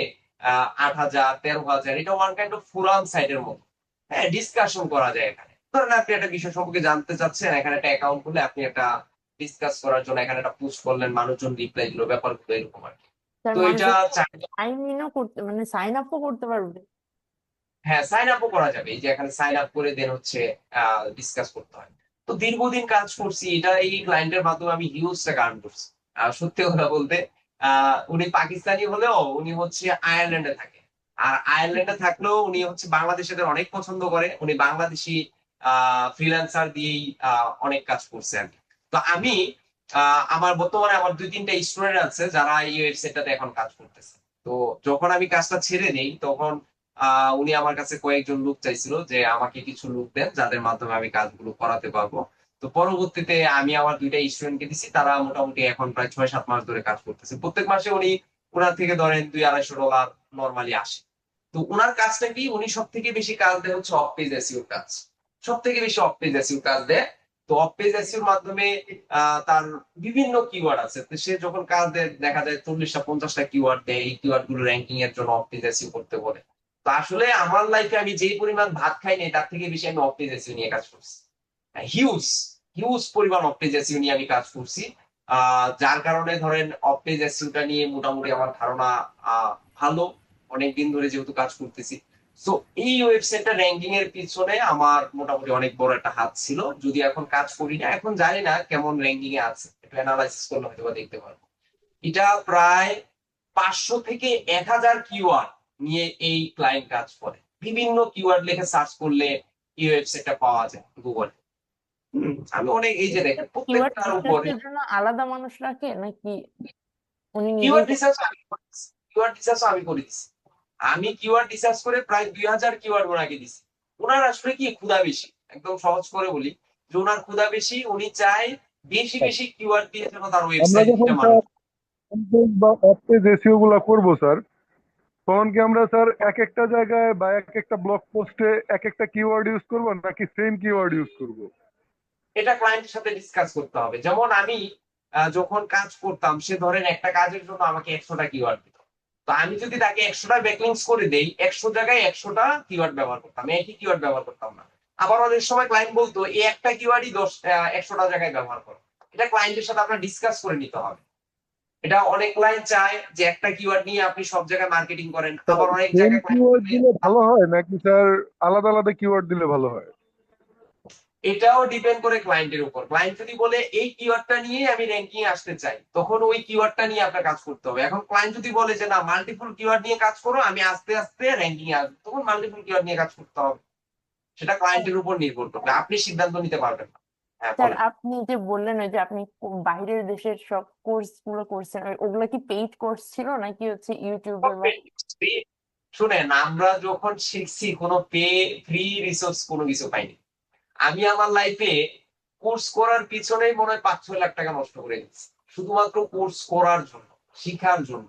8,000 13,000, এটা ওয়ান কাইন্ড অফ ফোরাম সাইটের মতো। হ্যাঁ, ডিসকাশন করা যায় এখানে। ধরেন আপনি একটা বিষয় সম্পর্কে জানতে চাচ্ছেন, এখানে একটা অ্যাকাউন্ট খুলে আপনি একটা ডিসকাস করার জন্য এখানে একটা পোস্ট করলেন, মানুষজন রিপ্লাই দিল, ব্যাপারগুলো এরকম আর কি। স্যার তো এটা মানুষের চাইলে, সাইন ইনও করতে মানে সাইন আপও করতে পারবে? হ্যাঁ, সাইন আপও করা যাবে, এই যে এখানে সাইন আপ করে দেন হচ্ছে ডিসকাস করতে হয়। তো দীর্ঘদিন কাজ করছি, এটা এই ক্লায়েন্টের মাধ্যমে আমি হিউজ টাকা আর্ন করছি। সত্যি কথা বলতে, উনি পাকিস্তানি হলেও উনি হচ্ছে আয়ারল্যান্ডে থাকে। আর আয়ারল্যান্ডে থাকলেও উনি হচ্ছে বাংলাদেশিদের অনেক পছন্দ করে, উনি বাংলাদেশি ফ্রিল্যান্সার দিয়েই অনেক কাজ করছে আর কি। তো আমি আমার বর্তমানে আমার 2-3টা স্টুডেন্ট আছে যারা এই ওয়েবসাইটটাতে এখন কাজ করতেছে। তো যখন আমি কাজটা ছেড়ে দেই, তখন উনি আমার কাছে কয়েকজন লোক চাইছিল যে আমাকে কিছু লোক দেন যাদের মাধ্যমে আমি কাজগুলো করাতে পারবো। তো পরবর্তীতে আমি আমার 2টা স্টুডেন্টকে দিছি, তারা মোটামুটি এখন প্রায় 6-7 মাস ধরে কাজ করতেছে। প্রত্যেক মাসে উনি ওনার থেকে ধরেন $200-250 নর্মালি আসে। তো উনার কাজটা কি, উনি সব থেকে বেশি কাজ দেয় হচ্ছে অফ পেজ এসইও কাজ, সব থেকে বেশি অফ পেজ এসইও কাজ দেয়। তো অফ পেজ এসইওর মাধ্যমে তার বিভিন্ন কিওয়ার্ড আছে, তো সে যখন কাজ দেয় দেখা যায় 40টা 50টা কিওয়ার্ড দেয়, এই কিওয়ার্ড গুলো র্যাঙ্কিং এর জন্য অফ পেজ এসইও করতে বলে। তো আসলে আমার লাইফে আমি যেই পরিমাণ ভাত খাই নাই, তার থেকে বেশি আমি অফ পেজ এসইও নিয়ে কাজ করছি। হিউজ হিউজ পরিমাণ অফ পেজ এসইও নিয়ে আমি কাজ করছি। যার কারণে ধরেন অফ পেজ এসইওটা নিয়ে মোটামুটি আমার ধারণা ভালো, অনেকদিন ধরে যেহেতু কাজ করতেছি। তো এই ওয়েবসাইটটা র্যাঙ্কিং এর পিছনে আমার মোটামুটি অনেক বড় একটা হাত ছিল, যদি এখন কাজ করি না, এখন জানি না কেমন র্যাঙ্কিং এ আছে, একটু অ্যানালাইসিস করলে হয়তো বা দেখতে পারবো। এটা প্রায় 500 থেকে 1,000 কিওয়ার্ড নিয়ে এই ক্লায়েন্ট কাজ করে, বিভিন্ন কিওয়ার্ড লিখে সার্চ করলে এই ওয়েবসাইটটা পাওয়া যায় গুগলে। আমি অনেক, এই যে দেখেন কিওয়ার্ড প্রত্যেকটার উপরে রিসার্চের জন্য আলাদা মানুষ রাখে নাকি উনি নিজেই কিওয়ার্ড রিসার্চ আমি করেছি, কিওয়ার্ড রিসার্চ আমি করেছি। আমি কিওয়ার্ড রিসার্চ করে প্রায় 2,000 কিওয়ার্ড ওনাকে দিছি। ওনার আসলে কি ক্ষুধা বেশি, একদম সহজ করে বলি, যে ওনার ক্ষুধা বেশি, উনি চায় বেশি বেশি কিওয়ার্ড দিয়ে যেন তার আমরা যখন ওয়েবসাইটটা স্যার মানুষ। content বা অফ-পেজ এসইও গুলা করবো স্যার, তখন কি আমরা স্যার এক একটা জায়গায় বা এক একটা ব্লগ পোস্টে এক একটা কিওয়ার্ড ইউজ করবো নাকি সেম কিওয়ার্ড ইউজ করবো? এটা ক্লায়েন্টের সাথে ডিসকাস করতে হবে। যেমন আমি যখন কাজ করতাম, সে ধরেন একটা কাজের জন্য আমাকে 100টা কিওয়ার্ড দিত। তো আমি যদি তাকে 100টা ব্যাকলিংস করে দেই, 100 জায়গায় 100টা কিওয়ার্ড ব্যবহার করতাম, একই কিওয়ার্ড ব্যবহার করতাম না। আবার অনেক সময় ক্লায়েন্ট বলতো এই একটা কিওয়ার্ডই 100টা জায়গায় ব্যবহার করো। এটা ক্লায়েন্টের সাথে আপনার ডিসকাস করে নিতে হবে। এটা অনেক ক্লায়েন্ট চায় যে একটা কিওয়ার্ড নিয়ে আপনি সব জায়গায় মার্কেটিং করেন, আবার অনেক সেম জায়গায় কিওয়ার্ড ক্লায়েন্ট, দিলে ভালো হয় নাকি স্যার আলাদা আলাদা কিওয়ার্ড দিলে ভালো হয়? এটাও ডিপেন্ড করে ক্লায়েন্টের উপর। ক্লায়েন্ট যদি বলে এই কিওয়ার্ডটা নিয়ে আমি র্যাঙ্কিং আসতে চাই, তখন ওই কিওয়ার্ডটা নিয়ে আপনার কাজ করতে হবে। এখন ক্লায়েন্ট যদি বলে যে না, মাল্টিপল কিওয়ার্ড নিয়ে কাজ করো, আমি আস্তে আস্তে র্যাঙ্কিং এ আসবো, তখন মাল্টিপল কিওয়ার্ড নিয়ে কাজ করতে হবে। সেটা ক্লায়েন্টের উপর নির্ভর করবে, আপনি সিদ্ধান্ত নিতে পারবেন না। হ্যাঁ স্যার বলেন। আপনি যে বললেন ওই যে আপনি বাইরের দেশের সব কোর্স গুলো করছেন ওগুলা কি পেইড কোর্স ছিল নাকি হচ্ছে ইউটিউবে বা শুনেন, আমরা যখন শিখছি কোনো ফ্রি রিসোর্স কোনো কিছু পাইনি। আমি আমার লাইফে কোর্স করার পিছনেই মনে হয় 5-6 লাখ টাকা নষ্ট করে দিচ্ছি, শুধুমাত্র কোর্স করার জন্য, শিখার জন্য।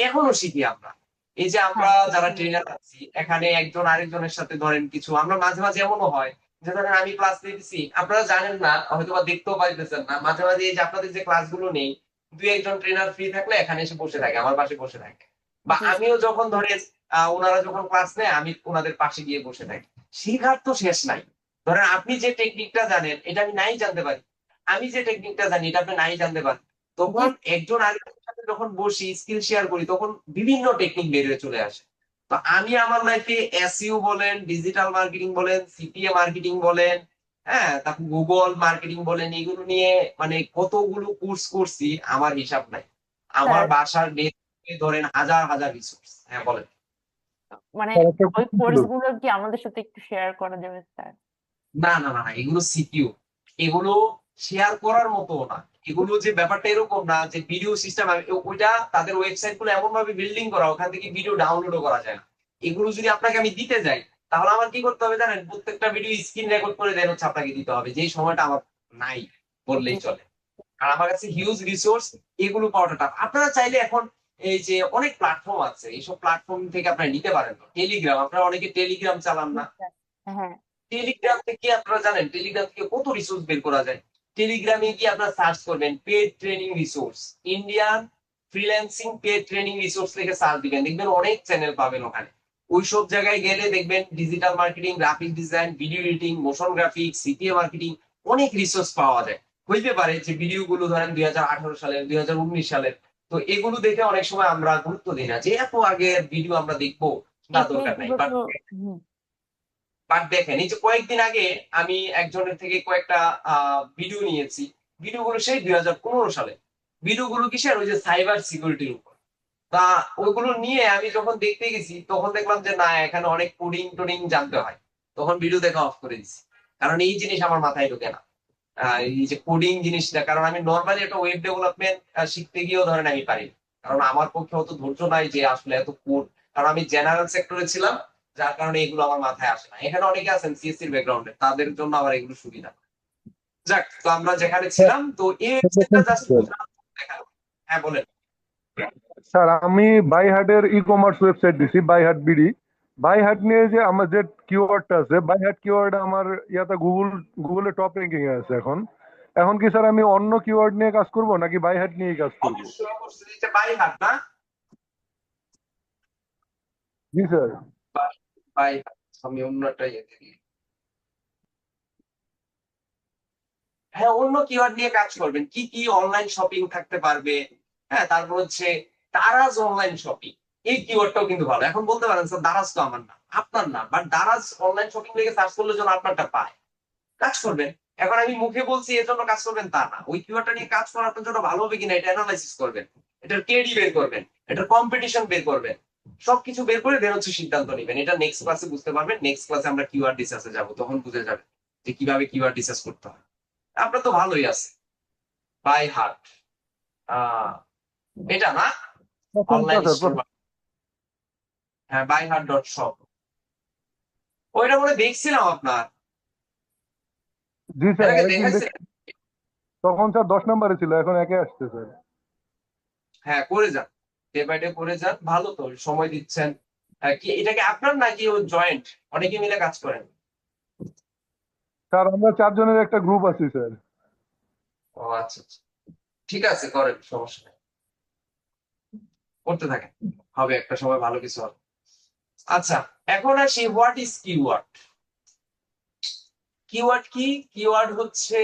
এখনো শিখি আমরা। এই যে আমরা হ্যাঁ যারা ট্রেনার আছি, এখানে একজন আরেকজনের সাথে ধরেন কিছু আমরা মাঝে মাঝে এমনও হয় যে ধরেন আমি ক্লাস নিতেছি, আপনারা জানেন না হয়তো বা দেখতেও পাইতেছেন না, মাঝে মাঝে এই যে আপনাদের যে ক্লাসগুলো নেই, দুই একজন ট্রেনার ফ্রি থাকলে এখানে এসে বসে থাকে, আমার পাশে বসে থাকে। বা জি আমিও যখন ধরেন ওনারা যখন ক্লাস নেয় আমি ওনাদের পাশে গিয়ে বসে থাকি। শেখার তো শেষ নাই। ধরেন আপনি যে টেকনিকটা জানেন এটা আমি নাই জানতে পারি, আমি যে টেকনিকটা জানি এটা আপনি নাই জানতে পারেন। জি তখন একজন আরেকজনের সাথে যখন বসি স্কিল শেয়ার করি তখন বিভিন্ন টেকনিক বের হয়ে চলে আসে। তো আমি আমার লাইফে এসইও বলেন, ডিজিটাল মার্কেটিং বলেন, সিপিএ মার্কেটিং বলেন, হ্যাঁ তারপর গুগল মার্কেটিং বলেন, এগুলো নিয়ে মানে কতগুলো কোর্স করছি আমার হিসাব নাই। আমার স্যার বাসার ডেস্কে ধরেন হাজার হাজার রিসোর্স। হ্যাঁ বলেন। মানে স্যার একটা ওই question ছিল। কোর্স গুলো কি আমাদের সাথে একটু শেয়ার করা যাবে স্যার? না না না না, এগুলো সিকিউ, এগুলো শেয়ার করার মতো না। এগুলো যে ব্যাপারটা এরকম না যে ভিডিও সিস্টেম, ওইটা তাদের ওয়েবসাইট গুলো এমন ভাবে বিল্ডিং করা ওখান থেকে ভিডিও ডাউনলোডও করা যায় না। এগুলো যদি আপনাকে আমি দিতে যাই তাহলে আমার কি করতে হবে জানেন, প্রত্যেকটা ভিডিও স্ক্রিন রেকর্ড করে দেন হচ্ছে আপনাকে দিতে হবে, যেই সময়টা আমার নাই জি বললেই চলে। আর আমার কাছে হিউজ রিসোর্স, এগুলো পাওয়াটা টাফ। আপনারা চাইলে এখন এই যে অনেক প্ল্যাটফর্ম আছে, এইসব প্ল্যাটফর্ম থেকে আপনারা নিতে পারেন। টেলিগ্রাম, আপনারা অনেকে টেলিগ্রাম চালান জি না? স্যার হ্যাঁ টেলিগ্রাম থেকে আপনারা জানেন টেলিগ্রাম থেকে কত রিসোর্স বের করা যায়। টেলিগ্রামে গিয়ে আপনারা সার্চ করবেন paid training resource, Indian freelancing paid training resource লিখে সার্চ দিবেন, দেখবেন অনেক চ্যানেল পাবেন ওখানে। ওইসব জায়গায় গেলে দেখবেন digital marketing, graphic design, video editing, motion graphics, CPA marketing, অনেক রিসোর্স পাওয়া যায়। হইতে পারে যে ভিডিও গুলো ধরেন 2018 সালের, 2019 সালের। তো এগুলো দেখে অনেক সময় আমরা গুরুত্ব দিই না যে এত আগের ভিডিও আমরা দেখবো, না দরকার নাই। এগুলো বাট তো হুম, দেখেন এই যে কয়েকদিন আগে আমি একজনের থেকে কয়েকটা ভিডিও নিয়েছি। ভিডিওগুলো সেই 2015 সালে। ভিডিওগুলো কিসের, ওই যে সাইবার সিকিউরিটির উপর। তা ওইগুলো নিয়ে আমি যখন দেখতে গেছি তখন দেখলাম যে না, এখানে অনেক কোডিং টোডিং জানতে হয়। তখন ভিডিও দেখা অফ করে দিছি, কারণ এই জিনিস আমার মাথায় ঢোকে না। এই যে কোডিং জিনিসটা, কারণ আমি নর্মালি একটা ওয়েব ডেভেলপমেন্ট শিখতে গিয়েও ধরেন আমি পারি না। কারণ আমার পক্ষে অত ধৈর্য নাই যে আসলে এত কোড, কারণ আমি জেনারেল সেক্টরে ছিলাম, যার কারণে এগুলো আমার মাথায় আসে না। এখানে অনেকে আছেন সিএসসির ব্যাকগ্রাউন্ডে, তাদের জন্য আবার এগুলো সুবিধা। যাক, তো আমরা যেখানে ছিলাম তো এই ওয়েবসাইটটা জাস্ট বুঝলাম, দেখালাম। হ্যাঁ বলেন। স্যার আমি বাইহাটের ই কমার্স ওয়েবসাইট দিছি, বাইহাট বিডি। বাইহাট নিয়ে যে আমার যে কিওয়ার্ডটা আছে, বাইহাট কিওয়ার্ড আমার ইয়াতে গুগলে টপ র্যাঙ্কিং এ আছে এখন। এখন কি স্যার আমি অন্য কিওয়ার্ড নিয়ে কাজ করব নাকি বাইহাট নিয়ে কাজ করব? অবশ্যই অবশ্যই, এটা বাইহাট না? জি স্যার। বাইহাট, আমি অন্য একটা ইয়ে দেখি। হ্যাঁ, অন্য কিওয়ার্ড নিয়ে কাজ করবেন, কি কি অনলাইন শপিং থাকতে পারবে। হ্যাঁ, তারপর হচ্ছে দারাজ অনলাইন শপিং, এই কিওয়ার্ডটাও কিন্তু ভালো। এখন বলতে পারেন স্যার দারাজ তো আমার না, আপনার না, বাট দারাজ অনলাইন শপিং লিখে সার্চ করলে যেন আপনারটা পায়, কাজ করবেন। এখন আমি মুখে বলছি এর জন্য কাজ করবেন তা না, ওই কিওয়ার্ডটা নিয়ে কাজ করা আপনার জন্য ভালো হবে কিনা এটা অ্যানালাইসিস করবেন, এটার কেডি বের করবেন, এটার কম্পিটিশন বের করবেন, সবকিছু বের করে দেন হচ্ছে সিদ্ধান্ত নেবেন। এটা নেক্সট ক্লাসে বুঝতে পারবেন, নেক্সট ক্লাসে আমরা কিওয়ার্ড রিসার্চে যাবো, তখন বুঝে যাবেন যে কিভাবে কিওয়ার্ড রিসার্চ করতে হয়। আপনার তো ভালোই আছে। বাই হার্ট, এটা না? প্রথমটা অনলাইন স্যার, স্টোর, হ্যাঁ বাই হার্ট ডট শপ। ওইটা মনে হয় দেখছিলাম আপনার, জি এর স্যার আগে আরেকদিন দেখাইছিলেন। তখন স্যার 10 নম্বরে ছিল, এখন একে আসছে স্যার। হ্যাঁ করে যান, ডে বাই ডে করে যান, ভালো তো সময় দিচ্ছেন। কি এটা কি আপনার নাকি ও জয়েন্ট, অনেকে মিলে কাজ করেন? স্যার আমরা 4 জনের একটা গ্রুপ আছি স্যার। ও আচ্ছা আচ্ছা, ঠিক আছে করেন, সমস্যা নেই, করতে থাকেন, হবে একটা সময় ভালো কিছু হবে। আচ্ছা, এখন আসি হোয়াট ইজ কিওয়ার্ড। কিওয়ার্ড কি? কিওয়ার্ড হচ্ছে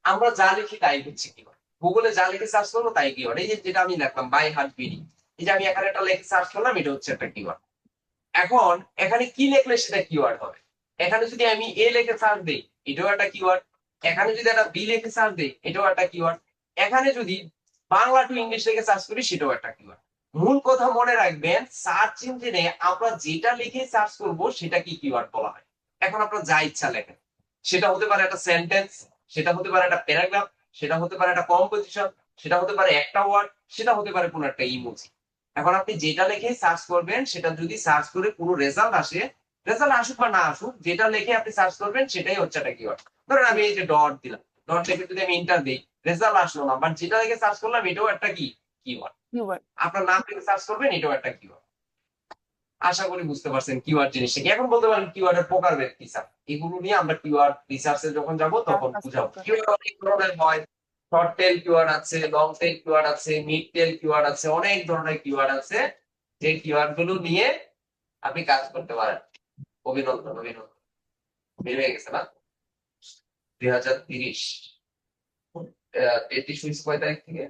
আমরা যা লিখি তাই হচ্ছে কিওয়ার্ড। গুগলে যা লিখে সার্চ করবো তাই কিওয়ার্ড। এই যে যেটা আমি লিখলাম বাই হার্ট বিডি, এই যে আমি এখানে একটা লিখে সার্চ করলাম, এটা হচ্ছে একটা কিওয়ার্ড। এখন এখানে কি লিখলে সেটা কিওয়ার্ড হবে? এখানে যদি আমি এ লিখে সার্চ দিই, এটাও একটা কিওয়ার্ড। এখানে যদি একটা বি লিখে সার্চ দিই, এটাও একটা কিওয়ার্ড। এখানে যদি বাংলা টু ইংলিশ লিখে সার্চ করি, সেটাও একটা কিওয়ার্ড। মূল কথা মনে রাখবেন, সার্চ ইঞ্জিনে আমরা যেটা লিখে সার্চ করব সেটা কি কিওয়ার্ড বলা হয়। এখন আপনার যা ইচ্ছা লেখেন, সেটা হতে পারে একটা সেন্টেন্স, সেটা হতে পারে একটা প্যারাগ্রাফ, সেটা হতে পারে একটা কম্পোজিশন, সেটা হতে পারে একটা ওয়ার্ড, সেটা হতে পারে কোনো একটা ইমোজি। এখন আপনি যেটা লিখে সার্চ করবেন, সেটা যদি সার্চ করে কোনো রেজাল্ট আসে, রেজাল্ট আসুক বা না আসুক, যেটা লিখে আপনি সার্চ করবেন সেটাই হচ্ছে একটা কিওয়ার্ড। ধরেন আমি এই যে ডট দিলাম, ডট লিখে যদি আমি ইন্টার দিই, রেজাল্ট আসলো না, বাট যেটা লিখে সার্চ করলাম এটাও একটা কি কিওয়ার্ড। কিওয়ার্ড। আপনার নাম লিখে সার্চ করবেন, এটাও একটা কিওয়ার্ড। আশা করি বুঝতে পারছেন কিওয়ার্ড জিনিসটা কি। এখন বলতে পারেন কিওয়ার্ড এর প্রকারভেদ কি স্যার, এগুলো নিয়ে আমরা কিওয়ার্ড রিসার্চে যখন যাব তখন বুঝাবো। কিওয়ার্ড অনেক ধরনের হয়, শর্ট টেল কিওয়ার্ড আছে, লং টেল কিওয়ার্ড আছে, মিড টেল কিওয়ার্ড আছে, অনেক ধরনের কিওয়ার্ড আছে, যে কিওয়ার্ড গুলো নিয়ে আপনি কাজ করতে পারেন। অভিনন্দন, অভিনন্দন। বের হয়ে গেছে না 2030 ডেটটি শুয়েছে কয় তারিখ থেকে?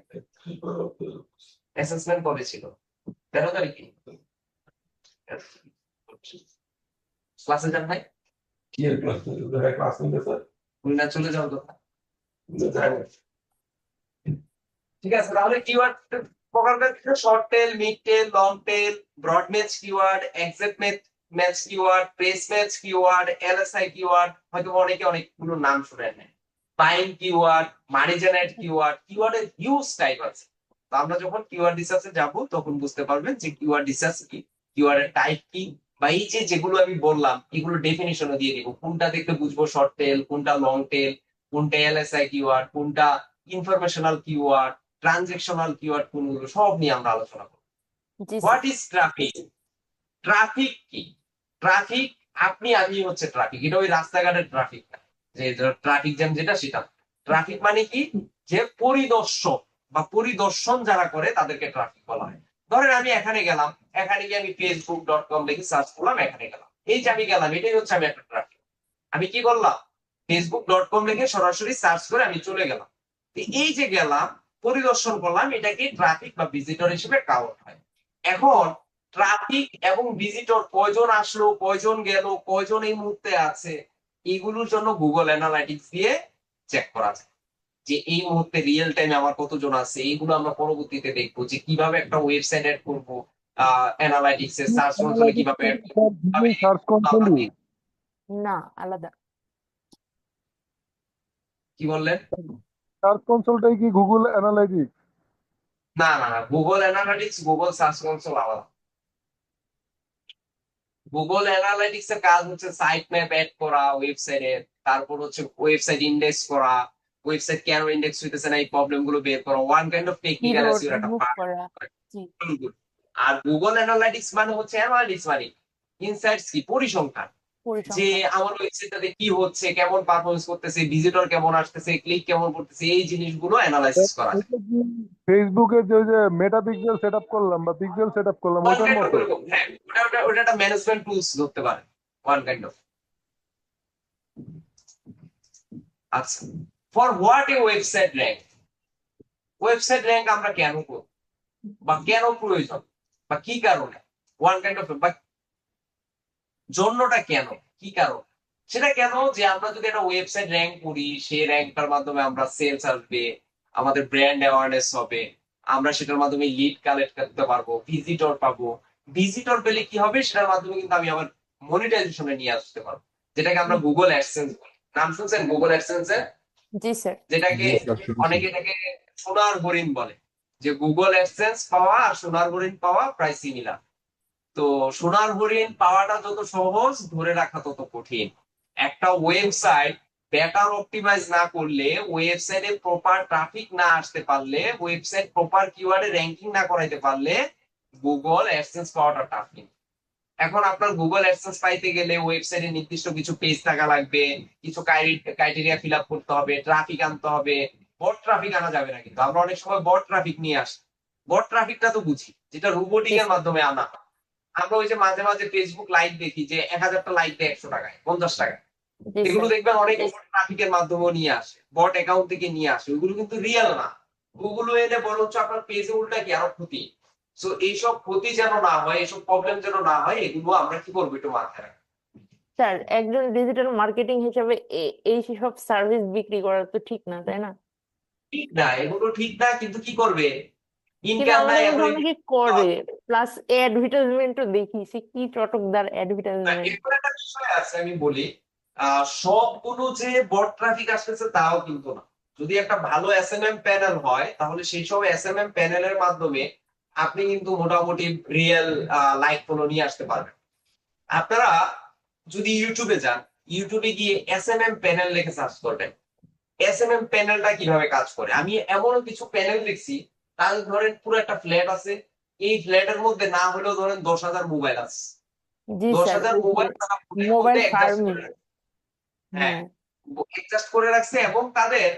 অ্যাসেসমেন্ট কবে ছিল? 13 তারিখে। ক্লাসে যান নাই? কি এর ক্লাস ক্লাস নিতে স্যার? না চলে যাও তো। ঠিক আছে, তাহলে কিওয়ার্ড প্রকারভেদ short tail, mid tail, long tail, broad match keyword, exact match keyword, phrase match keyword, LSI keyword, হয়তো অনেকে অনেকগুলো নাম শুনেন নাই। Buying keyword, money generate keyword, কিওয়ার্ডের হিউজ টাইপ আছে। তো আমরা যখন কিওয়ার্ড রিসার্চে যাব তখন বুঝতে পারবেন যে কিওয়ার্ড রিসার্চ কি, কিওয়ার্ডের টাইপ কি, বা এই যে যেগুলো আমি বললাম এগুলো ডেফিনিশনও দিয়ে দিব, কোনটা দেখলে বুঝবো শর্ট টেল, কোনটা লং টেল, কোনটা এলএসআই কিওয়ার্ড, কোনটা ইনফরমেশনাল কিওয়ার্ড, ট্রানজেকশনাল কিওয়ার্ড কোনগুলো, সব নিয়ে আমরা আলোচনা করব। জি what sir. Is traffic? Traffic কি? ট্রাফিক, আমি হচ্ছে ট্রাফিক, এটা ওই রাস্তাঘাটের ট্রাফিক না, যে ট্রাফিক জ্যাম যেটা সেটা। ট্রাফিক মানে কি, যে পরিদর্শক বা পরিদর্শন যারা করে তাদেরকে ট্রাফিক বলা হয়। ধরেন আমি এখানে গেলাম, এখানে গিয়ে আমি facebook.com লিখে সার্চ করলাম, এখানে গেলাম, এই যে আমি গেলাম, এটাই হচ্ছে আমি একটা ট্রাফিক। আমি কি করলাম, facebook.com লিখে সরাসরি সার্চ করে আমি চলে গেলাম। তো এই যে গেলাম, পরিদর্শন করলাম, এটাকে ট্রাফিক বা ভিজিটর হিসেবে কাউন্ট হয়। এখন ট্রাফিক এবং ভিজিটর কয়জন আসলো, কয়জন গেল, কয়জন এই মুহূর্তে আছে, এগুলোর জন্য গুগল অ্যানালাইটিক্স দিয়ে চেক করা যায় যে এই মুহূর্তে রিয়েল টাইমে আমার কতজন আছে। এইগুলো আমরা পরবর্তীতে দেখবো যে কিভাবে একটা ওয়েবসাইট এড করবো, অ্যানালাইটিক্স এর সার্চ কনসোলে কিভাবে add করবো, কিভাবে সার্চ এগুলো আমরা কনসোলই দেখবো। না, আলাদা। কি বললেন? সার্চ কনসোলটাই কি গুগল অ্যানালাইটিক্স? না না না, Google analytics Google search console আলাদা। গুগল অ্যানালাইটিক্স এর কাজ হচ্ছে সাইট ম্যাপ এড করা ওয়েবসাইটে, তারপর হচ্ছে ওয়েবসাইট ইন্ডেক্স করা, ওয়েবসাইট কেন ইন্ডেক্স হইতেছে না এই প্রবলেম গুলো বের করা, one kind of technical keyboard SEO একটা রিমুভ পার্ট। করা। জি। আর গুগল অ্যানালাইটিক্স মানে হচ্ছে অ্যানালাইটিক্স মানে ইনসাইটস কি, পরিসংখ্যান, যে পরিসংখ্যান। আমার ওয়েবসাইটটাতে কি হচ্ছে, কেমন পারফরমেন্স করতেছে, ভিজিটর কেমন আসতেছে, ক্লিক কেমন করতেছে, এই জিনিসগুলো অ্যানালাইসিস করা যায়। এটা কি ফেসবুকের যে মেটা পিক্সেল সেট আপ করলাম বা পিক্সেল সেট আপ করলাম ওয়ান ওটার কাইন্ড অফ মতো? এরকম, হ্যাঁ, ওটা একটা ম্যানেজমেন্ট টুলস ধরতে পারে, ওয়ান কাইন্ড অফ। আচ্ছা, for what a website rank? Website rank আমরা কেন করব, বা কেন প্রয়োজন, বা কি কারণে, ওয়ান কাইন্ড অফ, বা জন্যটা কেন, কি কারণ, সেটা কেন, যে আমরা যদি একটা ওয়েবসাইট র্যাঙ্ক করি, সেই র্যাঙ্কটার মাধ্যমে আমরা সেলস আসবে, আমাদের ব্র্যান্ড অ্যাওয়ারনেস হবে, আমরা সেটার মাধ্যমে লিড কালেক্ট করতে পারবো, ভিজিটর পাবো, ভিজিটর পেলে কি হবে, সেটার মাধ্যমে কিন্তু আমি আমার মনিটাইজেশনে নিয়ে আসতে পারবো, যেটাকে আমরা গুগল অ্যাডসেন্স বলি। নাম শুনছেন গুগল অ্যাডসেন্স এর? জি স্যার। যেটাকে জি স্যার, শুনছি। অনেকে এটাকে সোনার হরিণ বলে, যে গুগল অ্যাডসেন্স পাওয়া আর সোনার হরিণ পাওয়া প্রায় সিমিলার। তো সোনার হরিণ পাওয়াটা যত সহজ, ধরে রাখা তত কঠিন। একটা ওয়েবসাইট বেটার অপটিমাইজ না করলে, ওয়েবসাইটে প্রপার ট্রাফিক না আসতে পারলে, ওয়েবসাইট প্রপার কিওয়ার্ডে র্যাঙ্কিং না করাইতে পারলে গুগল অ্যাডসেন্স পাওয়াটা টাফ। এখন আপনার গুগল অ্যাডসেন্স পাইতে গেলে ওয়েবসাইটে নির্দিষ্ট কিছু পেজ থাকা লাগবে, কিছু ক্রাইটেরিয়া ফিল আপ করতে হবে, ট্রাফিক আনতে হবে। বট ট্রাফিক আনা যাবে না, কিন্তু আমরা অনেক সময় বট ট্রাফিক নিয়ে আসি। বট ট্রাফিকটা তো বুঝি, যেটা রোবোটিং এর মাধ্যমে আনা হয়। আমরা ওই যে মাঝে মাঝে ফেসবুক লাইক দেখি যে 1000টা লাইক দেয় 100 টাকায়, 50 টাকায়। জি এগুলো স্যার। দেখবেন অনেক বট ট্রাফিকের মাধ্যমে নিয়ে আসে, বট অ্যাকাউন্ট থেকে নিয়ে আসে, ওইগুলো কিন্তু রিয়েল না। গুগল এনে বরঞ্চ আপনার পেজে উল্টা কি আরো ক্ষতি। সো এইসব ক্ষতি যেন না হয়, এইসব প্রবলেম যেন না হয়, এগুলো আমরা কি করবো একটু মাথায় রাখবো। স্যার, একজন ডিজিটাল মার্কেটিং হিসেবে এই সব সার্ভিস বিক্রি করা তো ঠিক না, তাই না? ঠিক না, এগুলো ঠিক না, কিন্তু কি করবে, কিন্তু ইনকাম নাই আমাদের মধ্যে এখন। অনেকে করে, প্লাস অ্যাডভার্টাইজমেন্টও দেখি, সে কি চটকদার অ্যাডভার্টাইজমেন্ট। এরপর একটা বিষয় আছে আমি বলি, সবগুলো যে বট ট্রাফিক আসতেছে তাও কিন্তু না। যদি একটা ভালো এসএমএম প্যানেল হয় তাহলে সেই সব এসএমএম প্যানেলের মাধ্যমে আপনি কিন্তু মোটামুটি রিয়েল লাইক ফলো নিয়ে আসতে পারবেন। আপনারা যদি ইউটিউবে যান, ইউটিউবে গিয়ে এসএমএম প্যানেল লিখে সার্চ করবেন, এসএমএম প্যানেলটা কিভাবে কাজ করে। আমি এমন কিছু প্যানেল দেখছি, তাহলে ধরেন পুরো একটা ফ্ল্যাট আছে, এই ফ্ল্যাটের মধ্যে না হলেও ধরেন 10,000 মোবাইল আছে, জি দশ স্যার, হাজার ওই যে মোবাইল তারা ফোনের মোবাইল মধ্যে অ্যাডজাস্ট ফার্মিং। করে রাখছে। হ্যাঁ, হ্যাঁ, অ্যাডজাস্ট করে রাখছে এবং তাদের